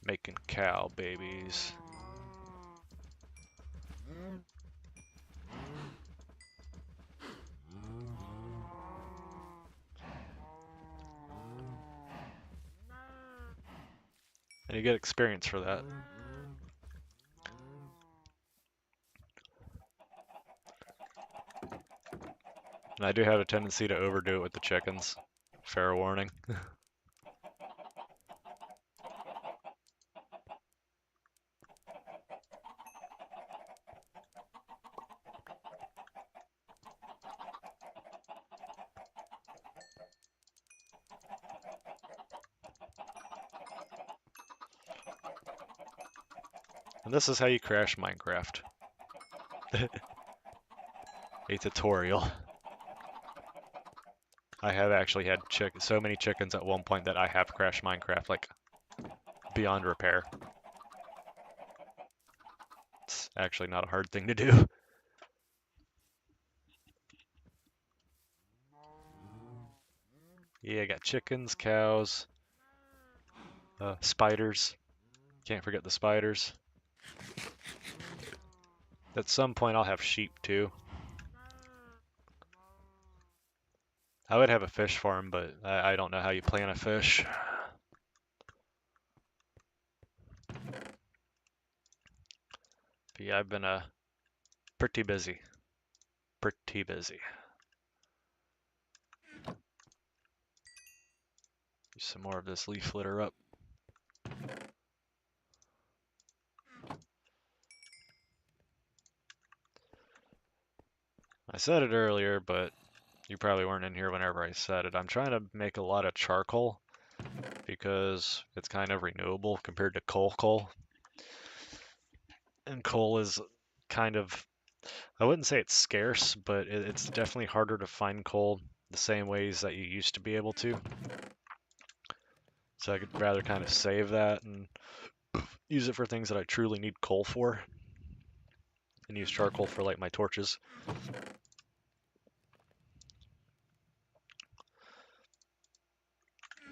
Making cow babies. And you get experience for that. And I do have a tendency to overdo it with the chickens. Fair warning. And this is how you crash Minecraft. A tutorial. I have actually had so many chickens at one point that I have crashed Minecraft like beyond repair. It's actually not a hard thing to do. Yeah, I got chickens, cows, spiders. Can't forget the spiders. At some point I'll have sheep too. I would have a fish farm, but I don't know how you plan a fish. But yeah, I've been pretty busy. Pretty busy. Use some more of this leaf litter up. I said it earlier, but you probably weren't in here whenever I said it. I'm trying to make a lot of charcoal because it's kind of renewable compared to coal. And coal is kind of, I wouldn't say it's scarce, but it's definitely harder to find coal the same ways that you used to be able to. So I could rather kind of save that and use it for things that I truly need coal for, and use charcoal for like my torches.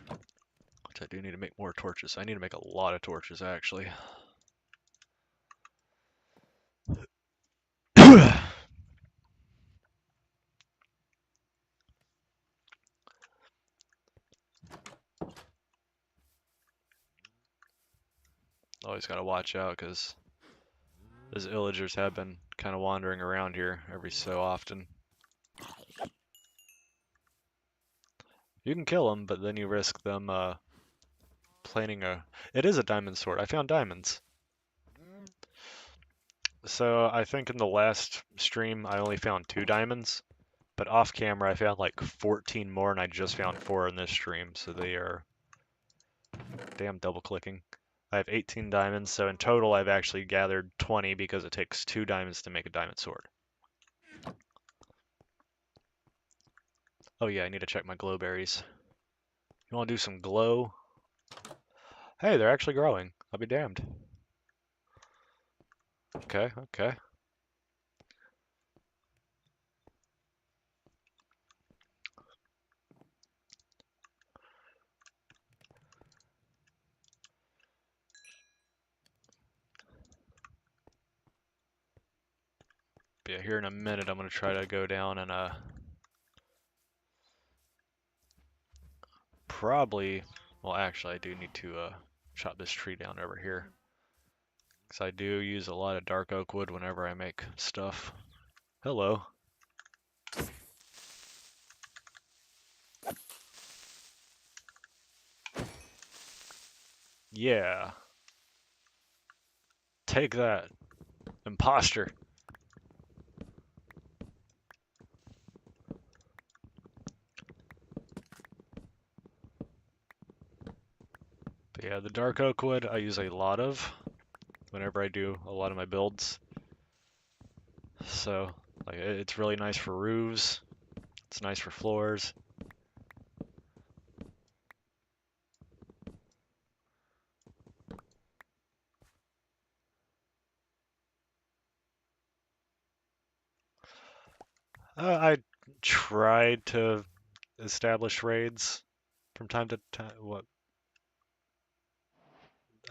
Which I do need to make more torches. I need to make a lot of torches actually. Always gotta watch out because those villagers have been kind of wandering around here every so often. You can kill them, but then you risk them planting a... It is a diamond sword. I found diamonds. So I think in the last stream I only found 2 diamonds, but off camera I found like 14 more and I just found 4 in this stream, so they are... Damn, double clicking. I have 18 diamonds, so in total I've actually gathered 20 because it takes 2 diamonds to make a diamond sword. Oh yeah, I need to check my glow berries. You want to do some glow? Hey, they're actually growing. I'll be damned. Okay, okay. But yeah, here in a minute I'm going to try to go down and probably... Well, actually I do need to chop this tree down over here. Because I do use a lot of dark oak wood whenever I make stuff. Hello. Yeah. Take that, imposter. But yeah, the dark oak wood I use a lot of whenever I do a lot of my builds. So, like, it's really nice for roofs. It's nice for floors. I tried to establish raids from time to time. What?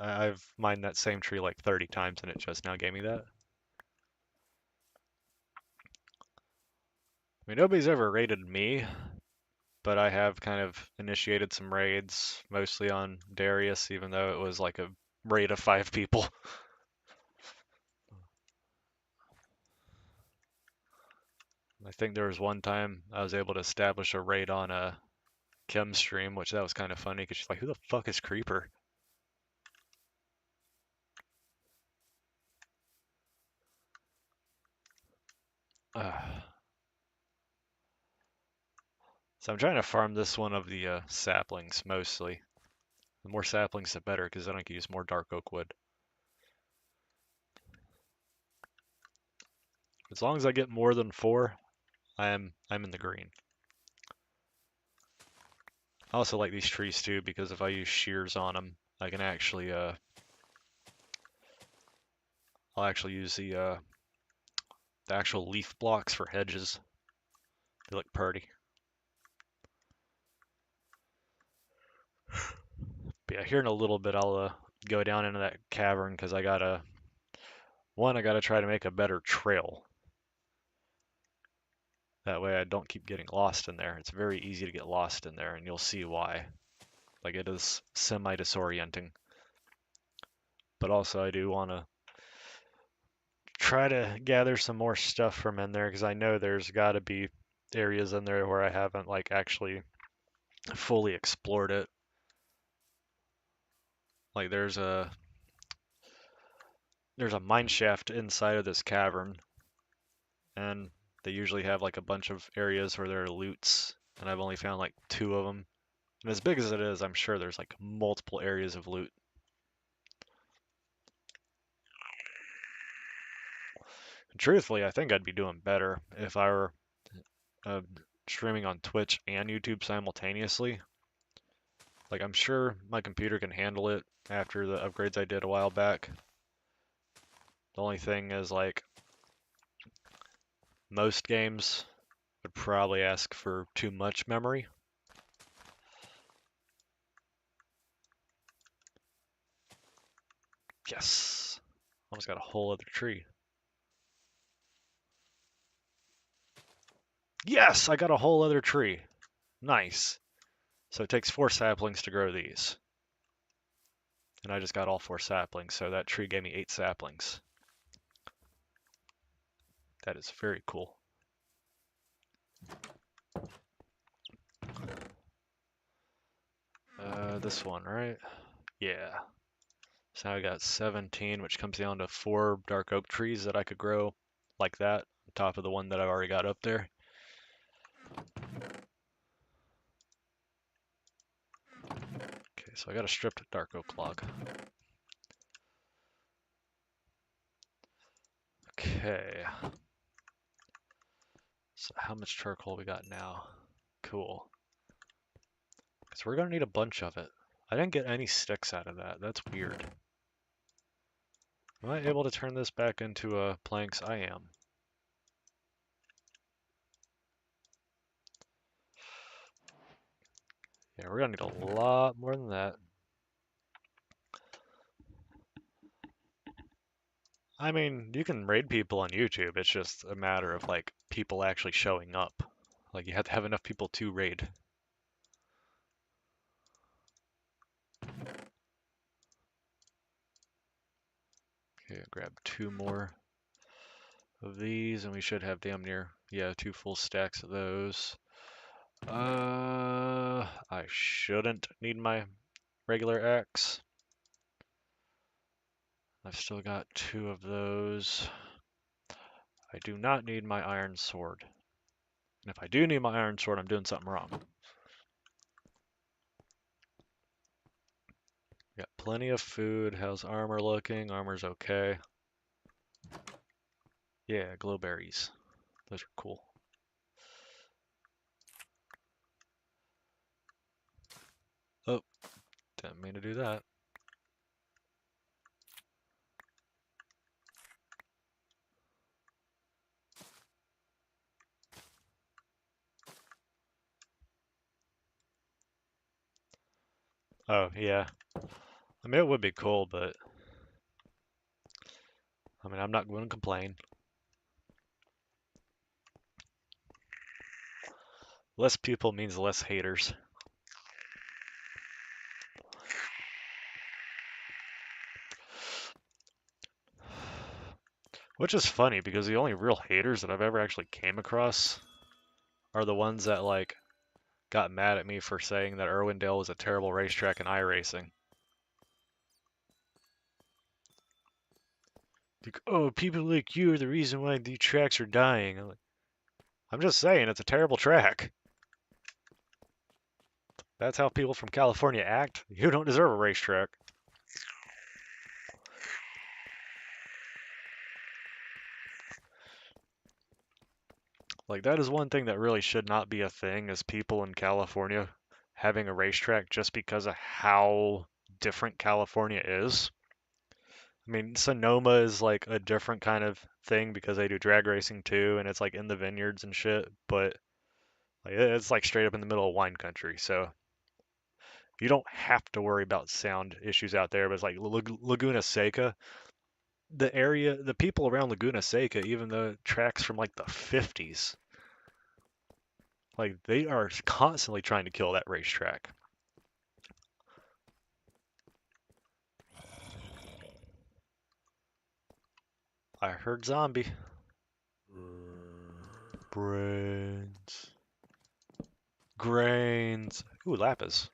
I've mined that same tree like 30 times and it just now gave me that. I mean, nobody's ever raided me, but I have kind of initiated some raids, mostly on Darius, even though it was like a raid of 5 people. I think there was one time I was able to establish a raid on a Kim stream, which that was kind of funny because she's like, who the fuck is Creeper? So I'm trying to farm this one of the saplings mostly. The more saplings, the better, because then I can use more dark oak wood. As long as I get more than 4, I'm in the green. I also like these trees too because if I use shears on them, I can actually I'll actually use the actual leaf blocks for hedges. They look pretty. But yeah, here in a little bit I'll go down into that cavern because I gotta try to make a better trail. That way I don't keep getting lost in there. It's very easy to get lost in there, and you'll see why. Like, it is semi-disorienting. But also I do want to try to gather some more stuff from in there, because I know there's got to be areas in there where I haven't, like, actually fully explored it. Like, there's a mine shaft inside of this cavern, and they usually have, like, a bunch of areas where there are loots, and I've only found, like, 2 of them. And as big as it is, I'm sure there's, like, multiple areas of loot. Truthfully, I think I'd be doing better if I were uh, streaming on Twitch and YouTube simultaneously. Like, I'm sure my computer can handle it after the upgrades I did a while back. The only thing is, like, most games would probably ask for too much memory. Yes! Almost got a whole other tree. Yes! I got a whole other tree. Nice. So it takes 4 saplings to grow these. And I just got all 4 saplings, so that tree gave me 8 saplings. That is very cool. This one, right? Yeah. So now I got 17, which comes down to 4 dark oak trees that I could grow like that, on top of the one that I've already got up there. Okay, so I got a stripped dark oak log. Okay. So how much charcoal we got now? Cool. Because we're gonna need a bunch of it. I didn't get any sticks out of that. That's weird. Am I able to turn this back into planks? I am. Yeah, we're gonna need a lot more than that. I mean, you can raid people on YouTube. It's just a matter of like people actually showing up. Like you have to have enough people to raid. Okay, grab 2 more of these and we should have damn near, yeah, 2 full stacks of those. I shouldn't need my regular axe. I've still got 2 of those. I do not need my iron sword. And if I do need my iron sword, I'm doing something wrong. Got plenty of food. How's armor looking? Armor's okay. Yeah, glowberries. Those are cool. Oh, didn't mean to do that. Oh, yeah. I mean, it would be cool, but I mean, I'm not going to complain. Less people means less haters. Which is funny because the only real haters that I've ever actually came across are the ones that like got mad at me for saying that Irwindale was a terrible racetrack in iRacing. Like, oh, people like you are the reason why the tracks are dying. I'm just saying it's a terrible track. That's how people from California act. You don't deserve a racetrack. Like that is one thing that really should not be a thing is people in California having a racetrack just because of how different California is. I mean, Sonoma is like a different kind of thing because they do drag racing too, and it's like in the vineyards and shit, but like, it's like straight up in the middle of wine country, so you don't have to worry about sound issues out there. But it's like Laguna Seca, the area, the people around Laguna Seca, even though tracks from like the 50s, like they are constantly trying to kill that racetrack. I heard zombie. Brains. Grains. Ooh, lapis.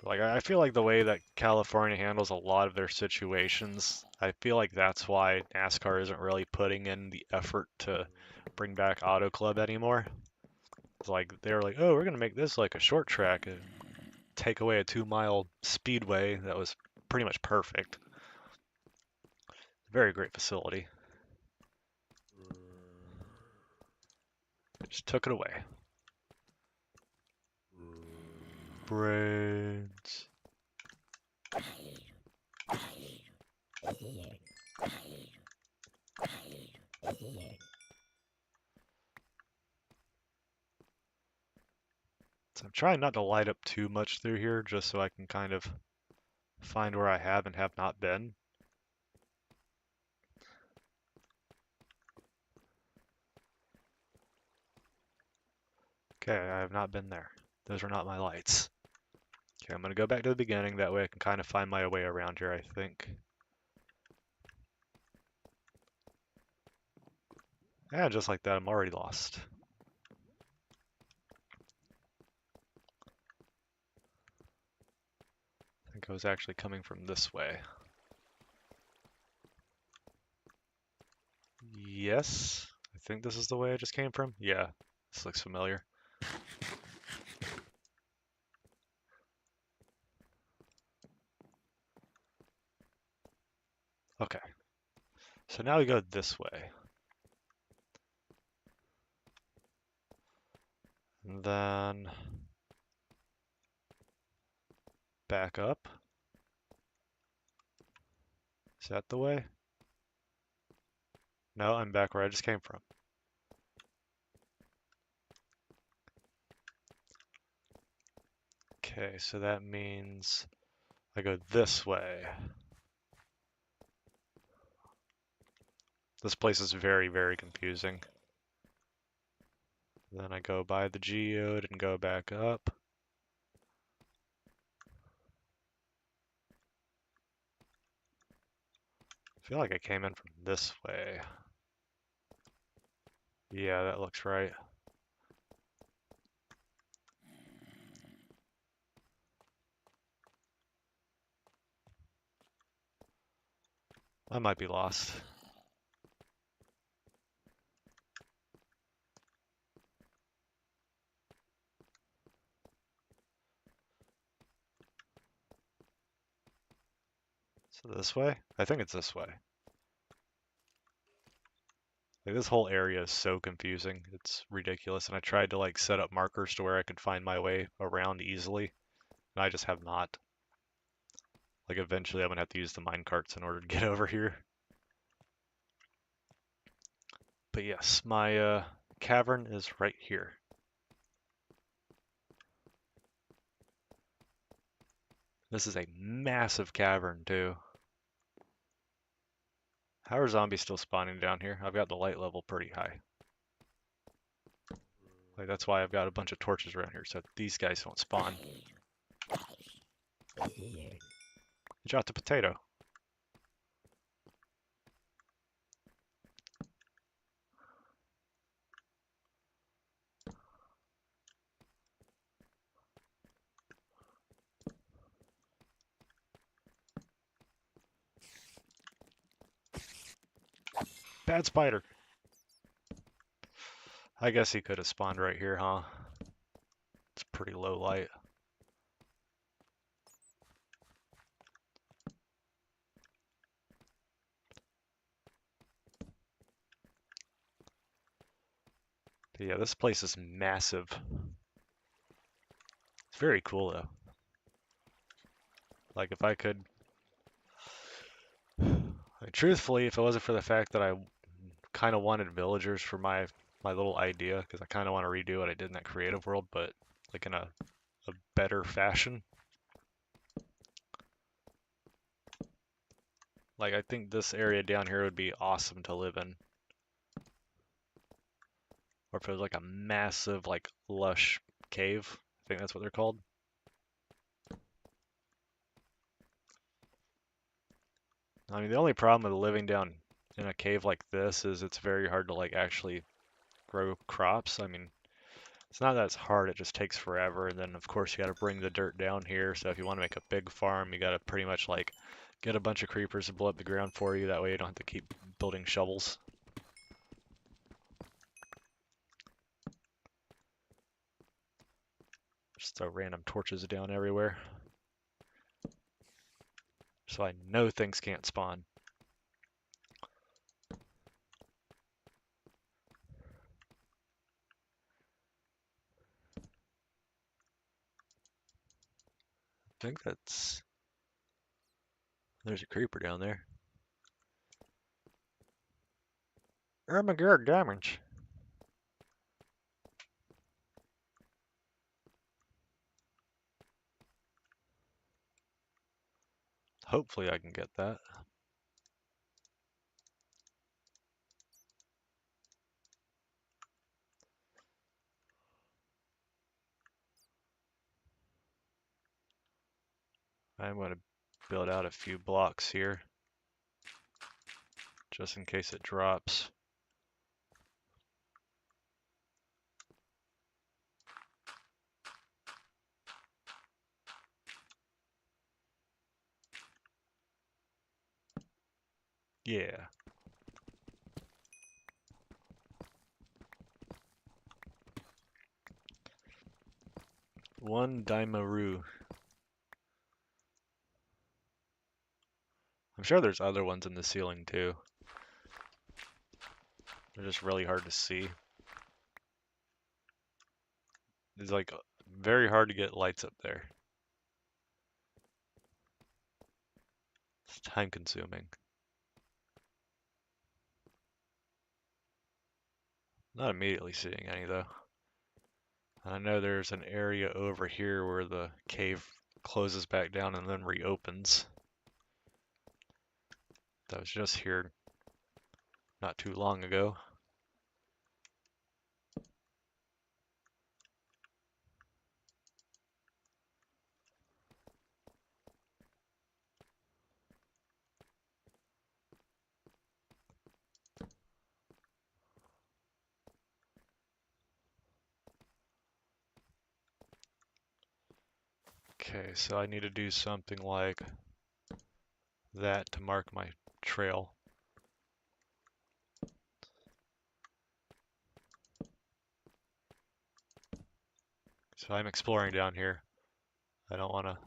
Like, I feel like the way that California handles a lot of their situations, I feel like that's why NASCAR isn't really putting in the effort to bring back Auto Club anymore. It's like, they're like, oh, we're going to make this like a short track and take away a 2-mile speedway that was pretty much perfect. Very great facility. They just took it away. Brains. So I'm trying not to light up too much through here just so I can kind of find where I have and have not been. Okay, I have not been there. Those are not my lights. Okay, I'm going to go back to the beginning. That way I can kind of find my way around here, I think. Yeah, just like that, I'm already lost. I think I was actually coming from this way. Yes, I think this is the way I just came from. Yeah, this looks familiar. Okay, so now we go this way. And then back up. Is that the way? No, I'm back where I just came from. Okay, so that means I go this way. This place is very, very confusing. Then I go by the geode and go back up. I feel like I came in from this way. Yeah, that looks right. I might be lost. So this way? I think it's this way. Like this whole area is so confusing. It's ridiculous. And I tried to like set up markers to where I could find my way around easily. And I just have not. Like eventually I'm gonna have to use the mine carts in order to get over here. But yes, my cavern is right here. This is a massive cavern too. How are zombies still spawning down here? I've got the light level pretty high. Like that's why I've got a bunch of torches around here so these guys don't spawn. You dropped a potato. Bad spider. I guess he could have spawned right here, huh? It's pretty low light. But yeah, this place is massive. It's very cool though. Like if I could, like, truthfully, if it wasn't for the fact that I kind of wanted villagers for my little idea, because I kind of want to redo what I did in that creative world, but like in a better fashion. Like I think this area down here would be awesome to live in. Or if it was like a massive, like lush cave. I think that's what they're called. I mean, the only problem with living down in a cave like this is it's very hard to like actually grow crops. I mean, it's not that it's hard, it just takes forever. And then of course you got to bring the dirt down here. So if you want to make a big farm, you got to pretty much like get a bunch of creepers to blow up the ground for you. That way you don't have to keep building shovels. Just throw random torches down everywhere. So I know things can't spawn. think that's... There's a creeper down there. Oh my god, damage. Hopefully I can get that. I'm going to build out a few blocks here, just in case it drops. Yeah. One Daimaru. I'm sure there's other ones in the ceiling too. They're just really hard to see. It's like very hard to get lights up there. It's time consuming. Not immediately seeing any though. I know there's an area over here where the cave closes back down and then reopens. That was just here not too long ago. Okay, so I need to do something like that to mark my trail. So I'm exploring down here. I don't want to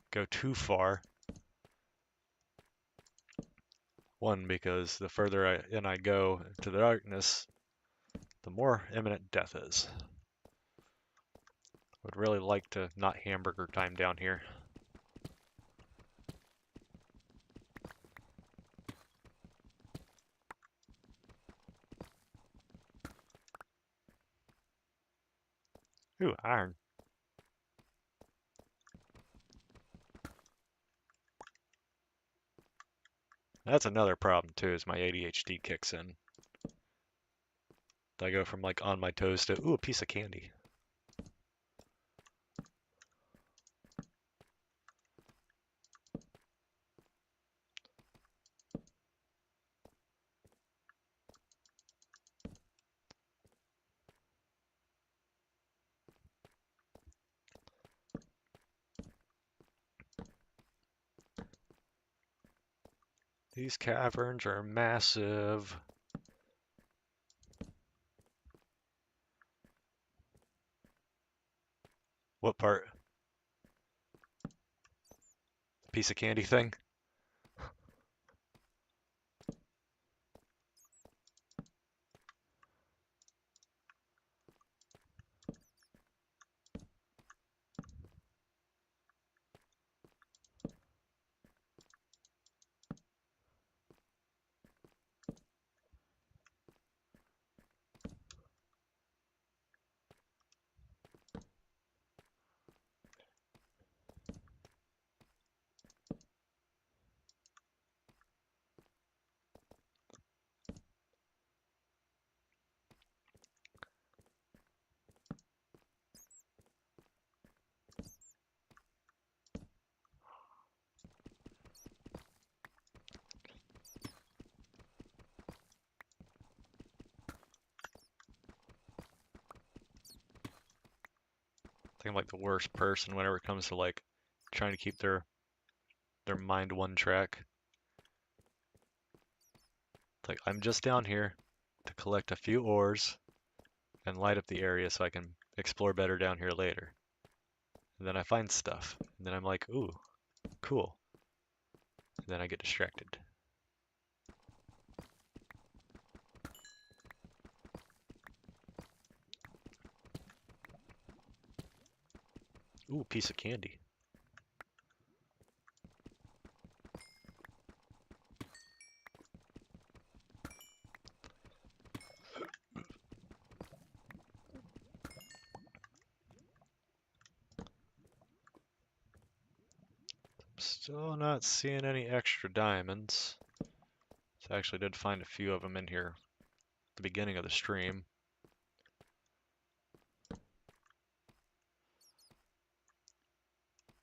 go too far. One, because the further in I go into the darkness, the more imminent death is. Would really like to not hamburger time down here. Ooh, iron. That's another problem too, is my ADHD kicks in. I go from like on my toes to, ooh, a piece of candy. These caverns are massive. What part? Piece of candy thing? I think I'm like the worst person whenever it comes to like trying to keep their mind one track. It's like I'm just down here to collect a few ores and light up the area so I can explore better down here later. And then I find stuff. And then I'm like, ooh, cool. And then I get distracted. Ooh, piece of candy. Still not seeing any extra diamonds. So I actually did find a few of them in here at the beginning of the stream.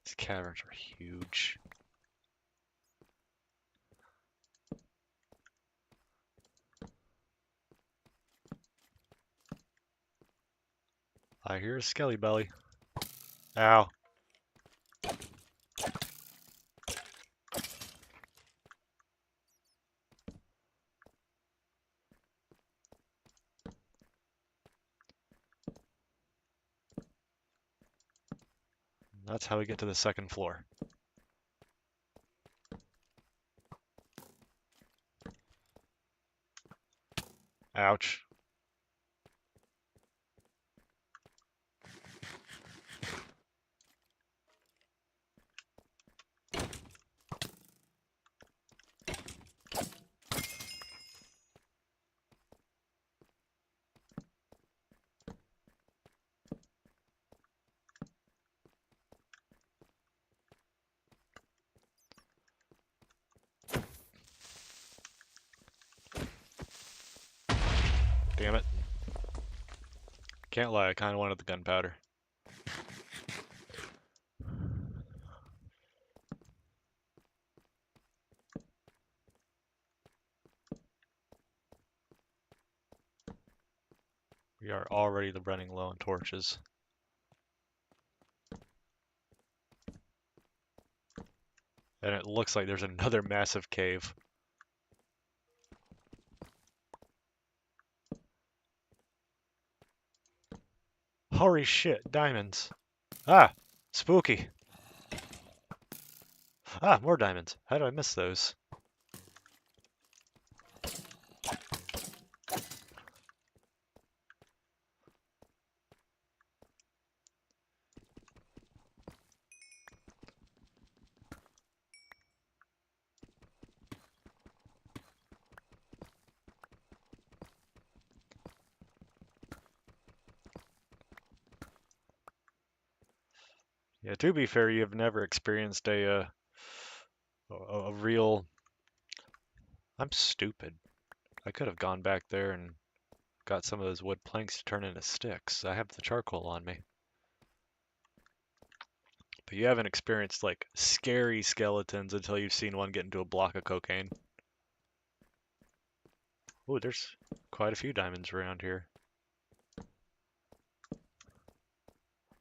These caverns are huge. I hear a skelly belly. Ow. That's how we get to the second floor. Ouch. Damn it. Can't lie, I kind of wanted the gunpowder. We are already running low on torches. And it looks like there's another massive cave. Holy shit, diamonds. Ah, spooky. Ah, more diamonds. How did I miss those? Yeah, to be fair, you have never experienced a real... I'm stupid. I could have gone back there and got some of those wood planks to turn into sticks. I have the charcoal on me. But you haven't experienced, like, scary skeletons until you've seen one get into a block of cocaine. Ooh, there's quite a few diamonds around here.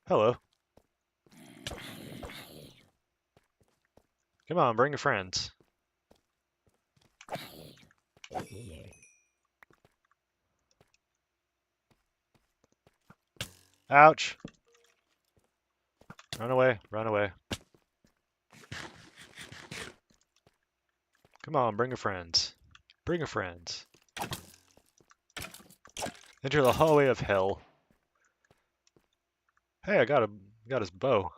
Hello. Come on, bring your friends. Ouch. Run away, run away. Come on, bring your friends. Bring your friends. Enter the hallway of hell. Hey, I got his bow.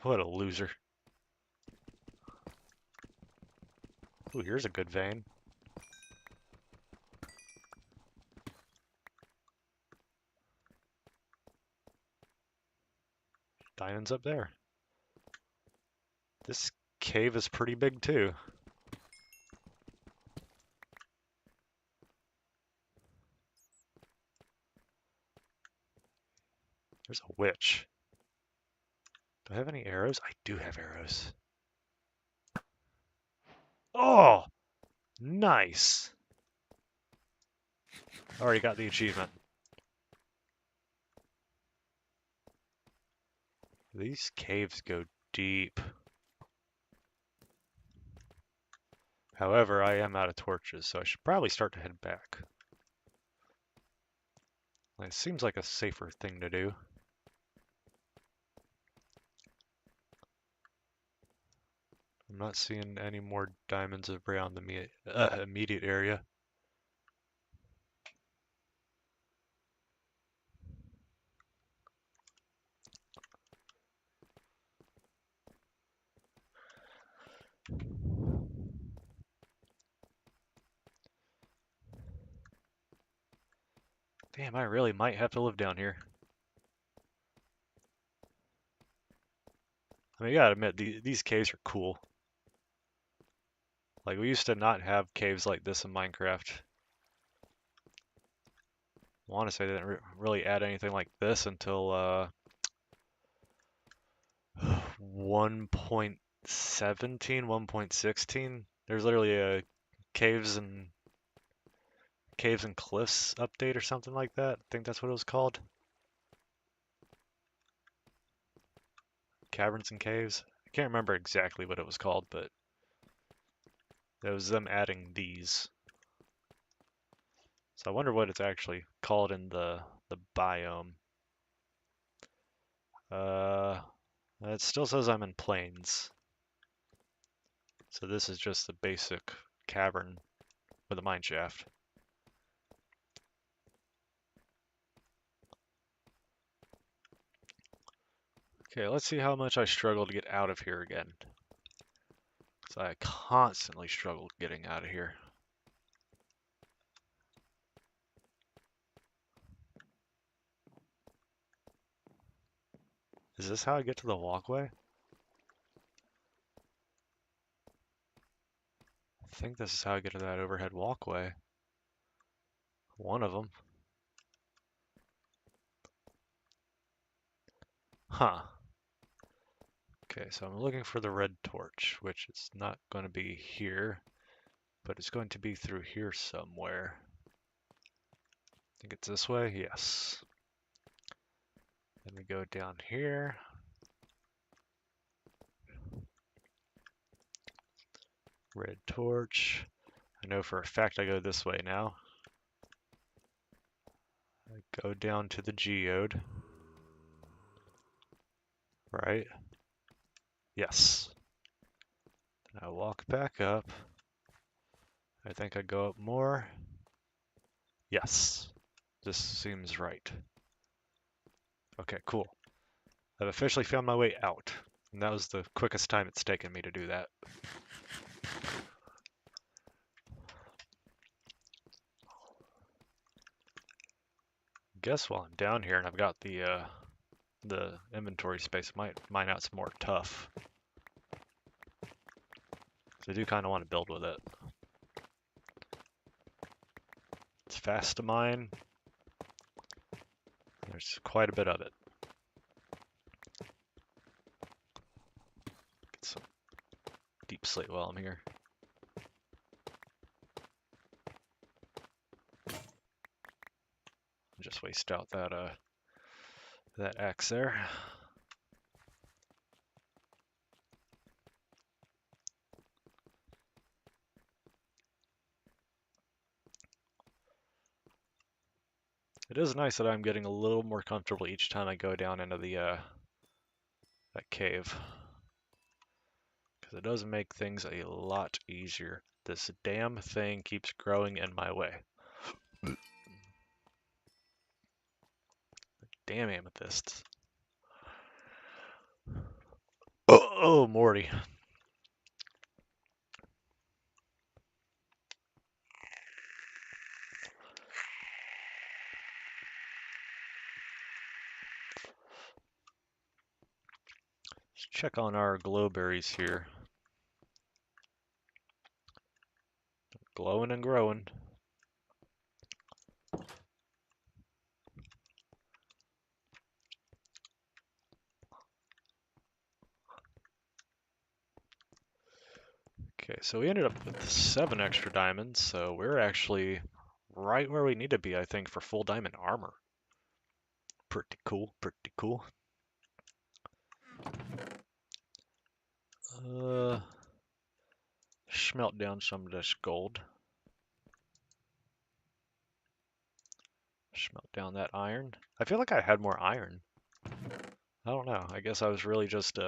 What a loser. Ooh, here's a good vein. Diamonds up there. This cave is pretty big too. There's a witch. Do I have any arrows? I do have arrows. Oh! Nice! Already got the achievement. These caves go deep. However, I am out of torches, so I should probably start to head back. It seems like a safer thing to do. I'm not seeing any more diamonds around the immediate area. Damn, I really might have to live down here. I mean, you gotta admit, these caves are cool. Like, we used to not have caves like this in Minecraft. I want to say they didn't really add anything like this until 1.17, 1.16. There's literally a caves and cliffs update or something like that. I think that's what it was called. Caverns and caves. I can't remember exactly what it was called, but it was them adding these. So I wonder what it's actually called in the biome. Uh, it still says I'm in plains. So this is just the basic cavern with a mine shaft. Okay, let's see how much I struggle to get out of here again. So I constantly struggle getting out of here. Is this how I get to the walkway? I think this is how I get to that overhead walkway. One of them. Huh. Okay, so I'm looking for the red torch, which is not going to be here, but it's going to be through here somewhere. I think it's this way? Yes. Then we go down here. Red torch. I know for a fact I go this way now. I go down to the geode. Right? Yes. Then I walk back up. I think I go up more. Yes. This seems right. Okay, cool. I've officially found my way out. And that was the quickest time it's taken me to do that. Guess while I'm down here and I've got the inventory space, might mine out some more tough. So I do kind of want to build with it. It's fast to mine. There's quite a bit of it. Get some deep slate while I'm here. Just waste out that axe there. It is nice that I'm getting a little more comfortable each time I go down into that cave. Because it does make things a lot easier. This damn thing keeps growing in my way. Damn amethysts. Oh, Morty. Let's check on our glowberries here. Glowing and growing. Okay, so we ended up with 7 extra diamonds, so we're actually right where we need to be, I think, for full diamond armor. Pretty cool, pretty cool. Smelt down some of this gold. Smelt down that iron. I feel like I had more iron. I don't know. I guess I was really just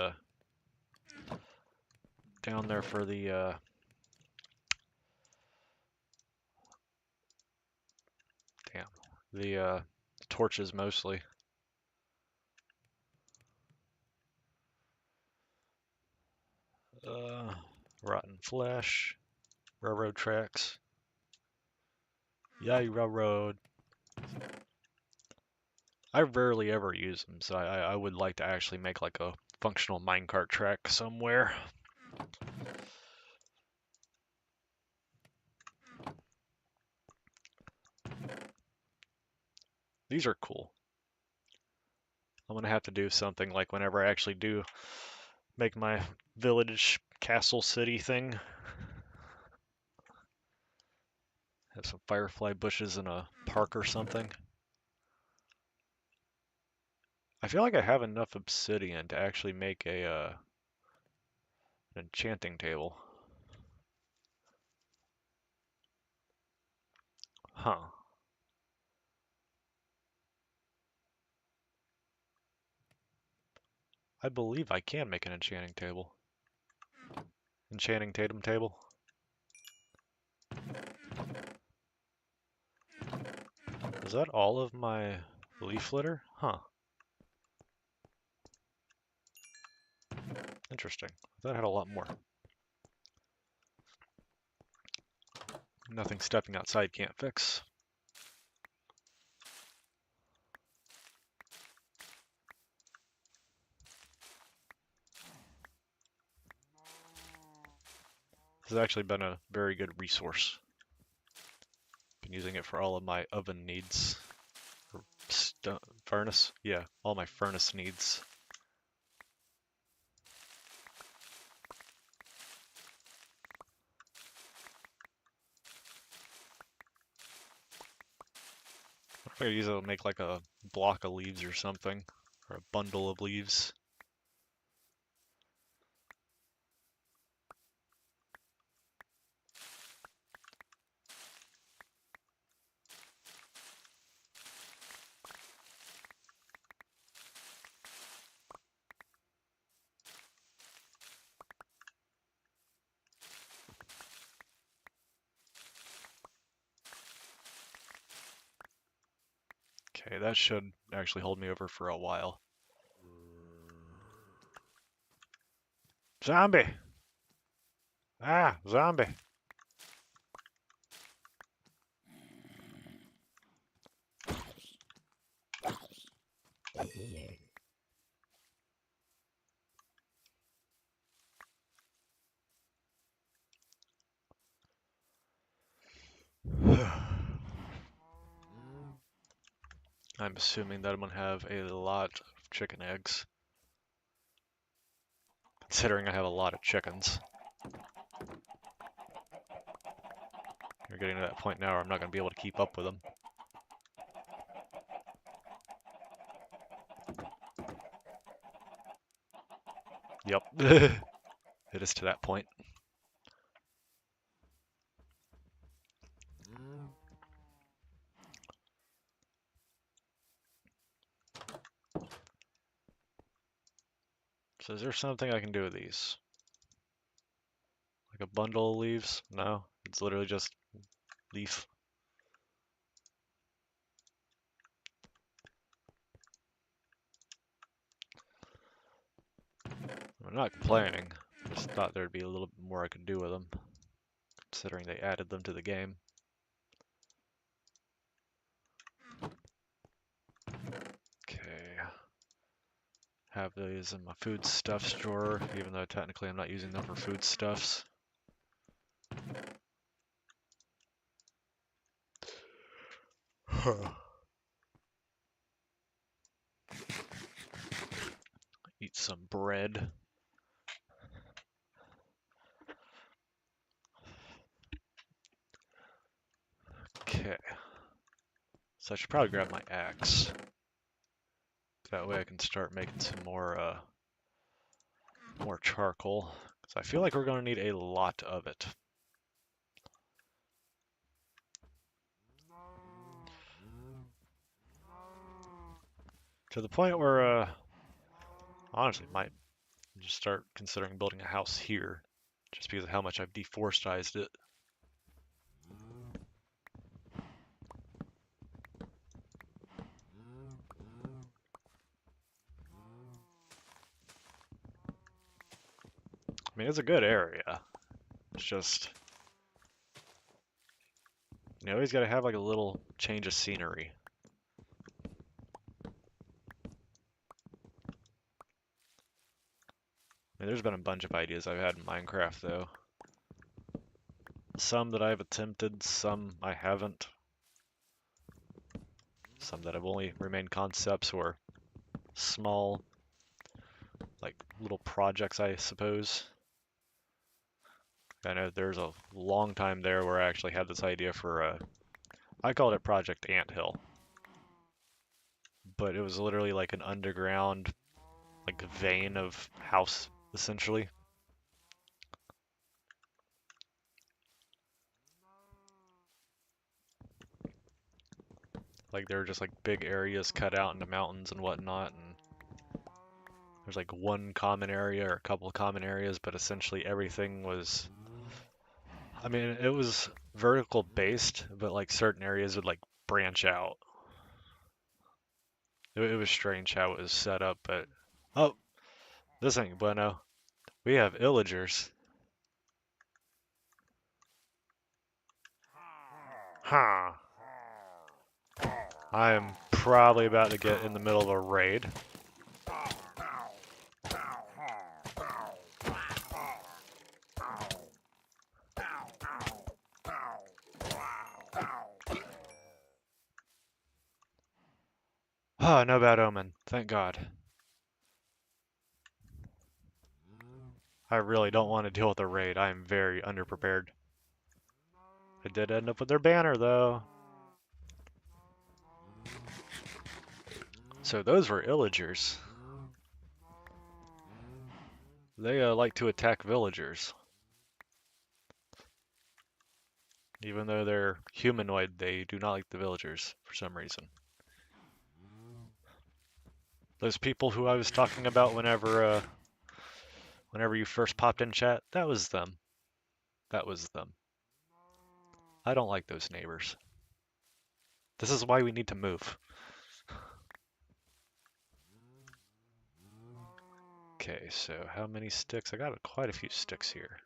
down there for the torches mostly. Rotten flesh. Railroad tracks. Yay, railroad. I rarely ever use them, so I would like to actually make like a functional minecart track somewhere. These are cool. I'm gonna have to do something like whenever I actually do make my village castle city thing. Have some firefly bushes in a park or something. I feel like I have enough obsidian to actually make an enchanting table. Huh. I believe I can make an enchanting table. Enchanting Tatum table. Is that all of my leaf litter? Huh. Interesting. That had a lot more. Nothing stepping outside can't fix. This has actually been a very good resource. Been using it for all of my oven needs. Or furnace? Yeah, all my furnace needs. I could use it to make like a block of leaves or something. Or a bundle of leaves. Okay, that should actually hold me over for a while. Zombie! Ah, zombie! I'm assuming that I'm gonna have a lot of chicken eggs. Considering I have a lot of chickens. We're getting to that point now where I'm not gonna be able to keep up with them. Yep. It is to that point. So is there something I can do with these? Like a bundle of leaves? No, it's literally just leaf. I'm not complaining. Just thought there'd be a little bit more I could do with them, considering they added them to the game. Okay. Have these in my foodstuffs drawer, even though technically I'm not using them for foodstuffs. Eat some bread. Okay. So I should probably grab my axe. That way I can start making some more charcoal. Because I feel like we're going to need a lot of it. To the point where, honestly, might just start considering building a house here. Just because of how much I've deforested it. I mean, it's a good area. It's just, you always got to have like a little change of scenery. There's been a bunch of ideas I've had in Minecraft, though. Some that I've attempted, some I haven't. Some that have only remained concepts or small, like, little projects, I suppose. I know there's a long time there where I actually had this idea for I called it Project Anthill. But it was literally like an underground, like, vein of house, essentially. Like, there were just like big areas cut out into mountains and whatnot, and there's like one common area or a couple of common areas, but essentially everything was, I mean, it was vertical based, but like certain areas would like branch out. It was strange how it was set up, but oh, this ain't bueno. We have illagers. Huh. I am probably about to get in the middle of a raid. Ah, no bad omen. Thank God. I really don't want to deal with a raid. I am very underprepared. I did end up with their banner, though. So those were illagers. They like to attack villagers. Even though they're humanoid, they do not like the villagers for some reason. Those people who I was talking about whenever you first popped in chat, that was them. That was them. I don't like those neighbors. This is why we need to move. Okay, so how many sticks? I got quite a few sticks here.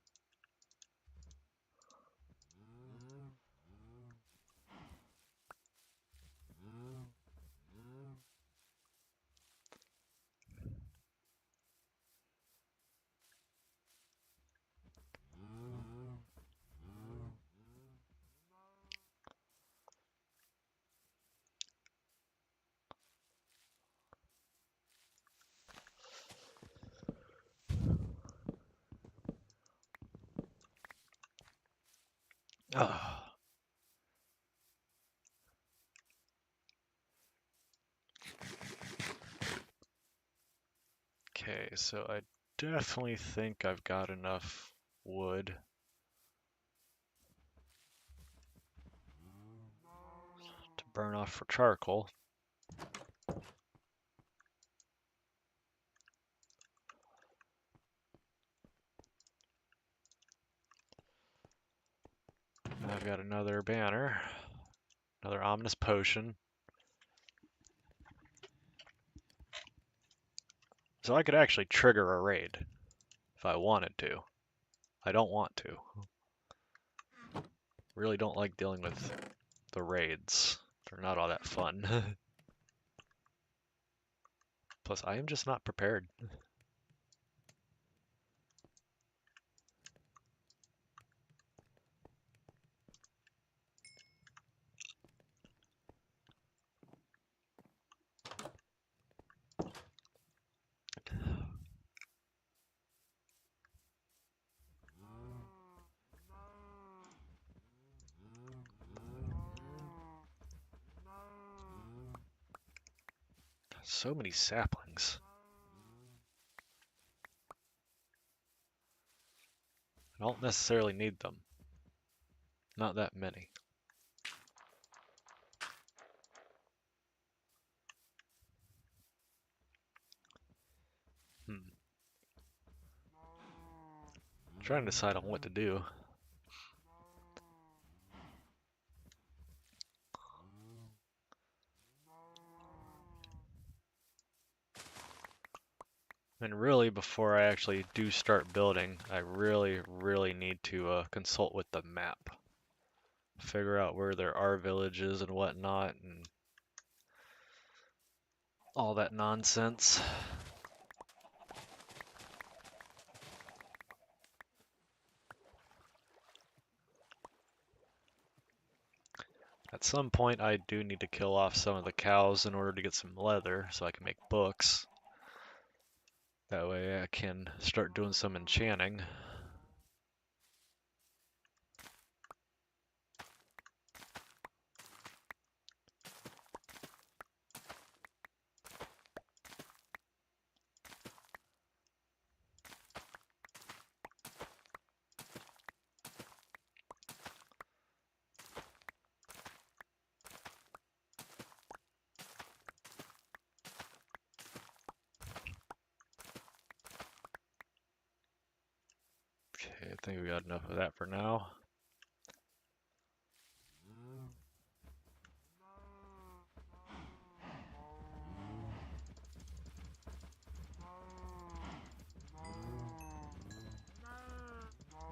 Oh. Okay, so I definitely think I've got enough wood to burn off for charcoal. And I've got another banner, another ominous potion. So I could actually trigger a raid if I wanted to. I don't want to. Really don't like dealing with the raids. They're not all that fun. Plus, I am just not prepared. So many saplings. I don't necessarily need them. Not that many. I'm trying to decide on what to do. And really, before I actually do start building, I really need to consult with the map. Figure out where there are villages and whatnot, and all that nonsense. At some point, I do need to kill off some of the cows in order to get some leather so I can make books. That way I can start doing some enchanting. Okay, I think we got enough of that for now.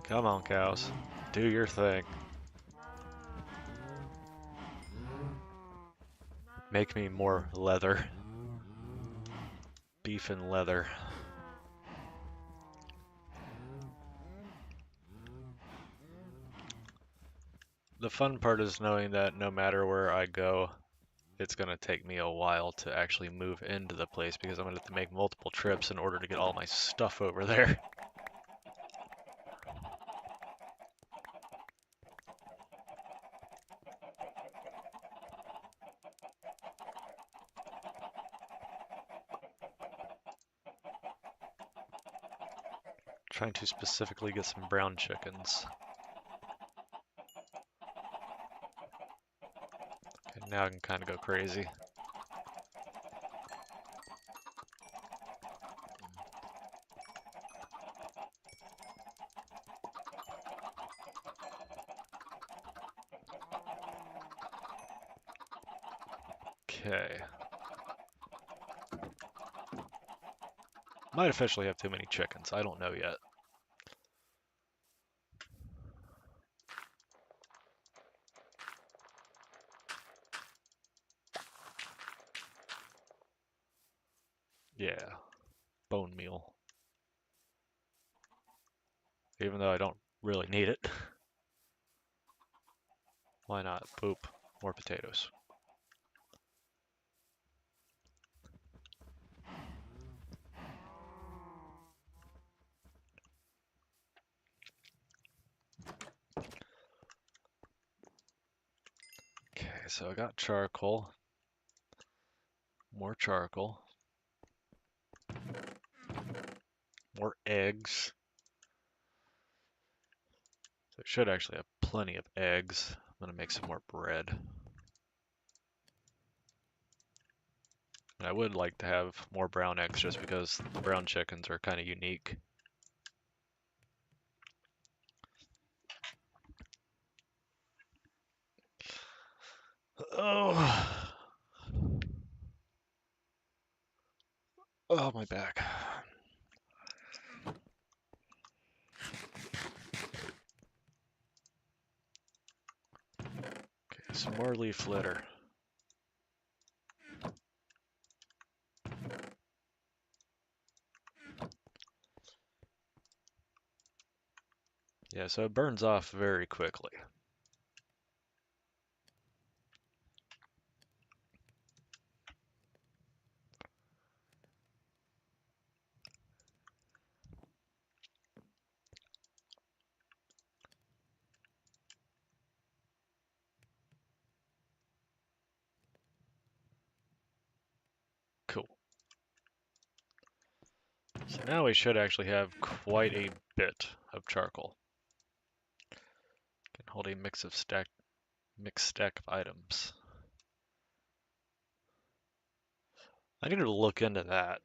Come on, cows. Do your thing. Make me more leather. Beef and leather. The fun part is knowing that no matter where I go, it's going to take me a while to actually move into the place because I'm going to have to make multiple trips in order to get all my stuff over there. Trying to specifically get some brown chickens. Okay, now I can kind of go crazy. Okay. Might officially have too many chickens. I don't know yet. Yeah. Bone meal. Even though I don't really need it. Why not? Poop. More potatoes. Okay, so I got charcoal. More charcoal. More eggs. So I should actually have plenty of eggs. I'm gonna make some more bread. And I would like to have more brown eggs just because the brown chickens are kind of unique. Oh, oh my back. Okay, some more leaf litter. Yeah, so it burns off very quickly. Cool. So now we should actually have quite a bit of charcoal. Can hold a mixed stack of items. I need to look into that.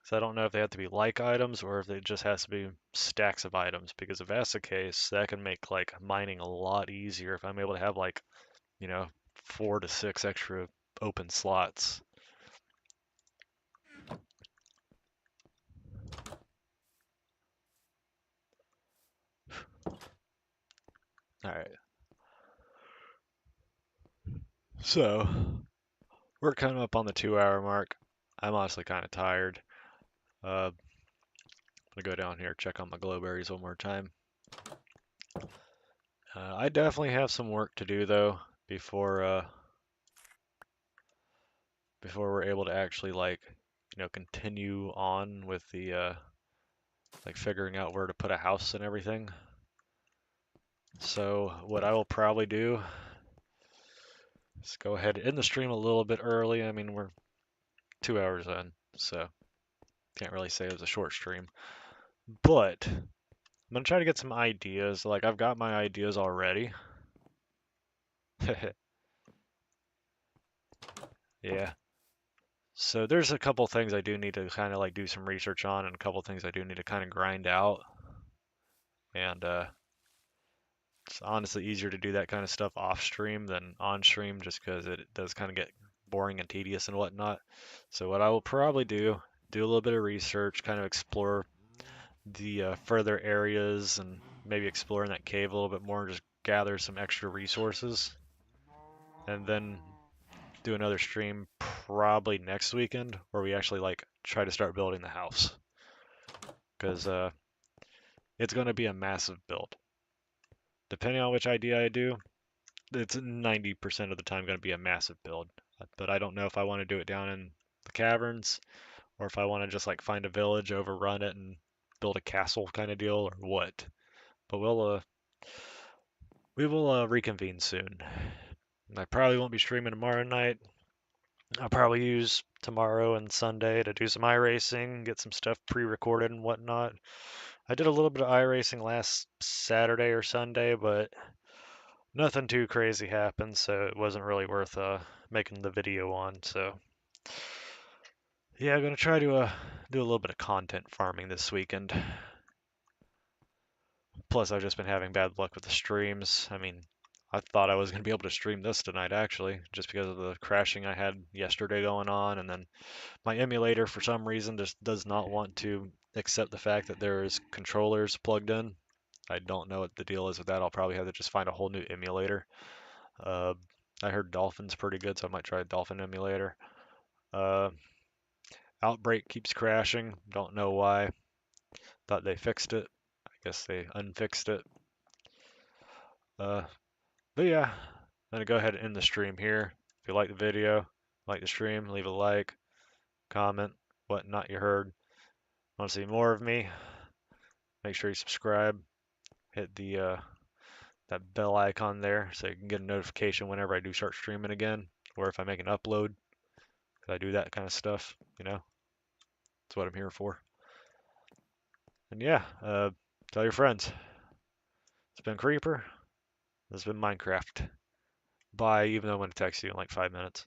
So I don't know if they have to be like items or if it just has to be stacks of items, because if that's the case, that can make like mining a lot easier if I'm able to have like, 4 to 6 extra open slots. All right. So we're kind of up on the 2-hour mark. I'm honestly kind of tired. I'm gonna go down here, check on my glowberries one more time. I definitely have some work to do though before before we're able to actually like, continue on with the like figuring out where to put a house and everything. So what I will probably do is go ahead and end the stream a little bit early. I mean, we're 2 hours in, so can't really say it was a short stream. But I'm gonna try to get some ideas. Like I've got my ideas already. Yeah. So there's a couple things I do need to kind of like do some research on, and a couple things I do need to kind of grind out. And it's honestly easier to do that kind of stuff off stream than on stream, just because it does kind of get boring and tedious and whatnot. So what I will probably do a little bit of research, kind of explore the further areas, and maybe explore in that cave a little bit more, and just gather some extra resources, and then do another stream probably next weekend where we actually like try to start building the house, because it's going to be a massive build. Depending on which idea I do, it's 90% of the time going to be a massive build. But I don't know if I want to do it down in the caverns or if I want to just like find a village, overrun it, and build a castle kind of deal, or what. But we will reconvene soon. I probably won't be streaming tomorrow night. I'll probably use tomorrow and Sunday to do some iRacing, get some stuff pre-recorded and whatnot. I did a little bit of iRacing last Saturday or Sunday, but nothing too crazy happened, so it wasn't really worth making the video on. So yeah, I'm gonna try to do a little bit of content farming this weekend. Plus, I've just been having bad luck with the streams. I mean, I thought I was gonna be able to stream this tonight actually, just because of the crashing I had yesterday going on, and then my emulator for some reason just does not want to accept the fact that there's controllers plugged in. I don't know what the deal is with that. I'll probably have to just find a whole new emulator. Uh, I heard Dolphin's pretty good, so I might try a Dolphin emulator. Uh, Outbreak keeps crashing. Don't know why. Thought they fixed it. I guess they unfixed it. Uh, but yeah, I'm gonna go ahead and end the stream here. If you like the video, like the stream, leave a like, comment, whatnot you heard. Want to see more of me? Make sure you subscribe. Hit the that bell icon there so you can get a notification whenever I do start streaming again, or if I make an upload. 'Cause I do that kind of stuff. That's what I'm here for. And yeah, tell your friends. It's been Creeper. This has been Minecraft. Bye, even though I'm going to text you in like 5 minutes.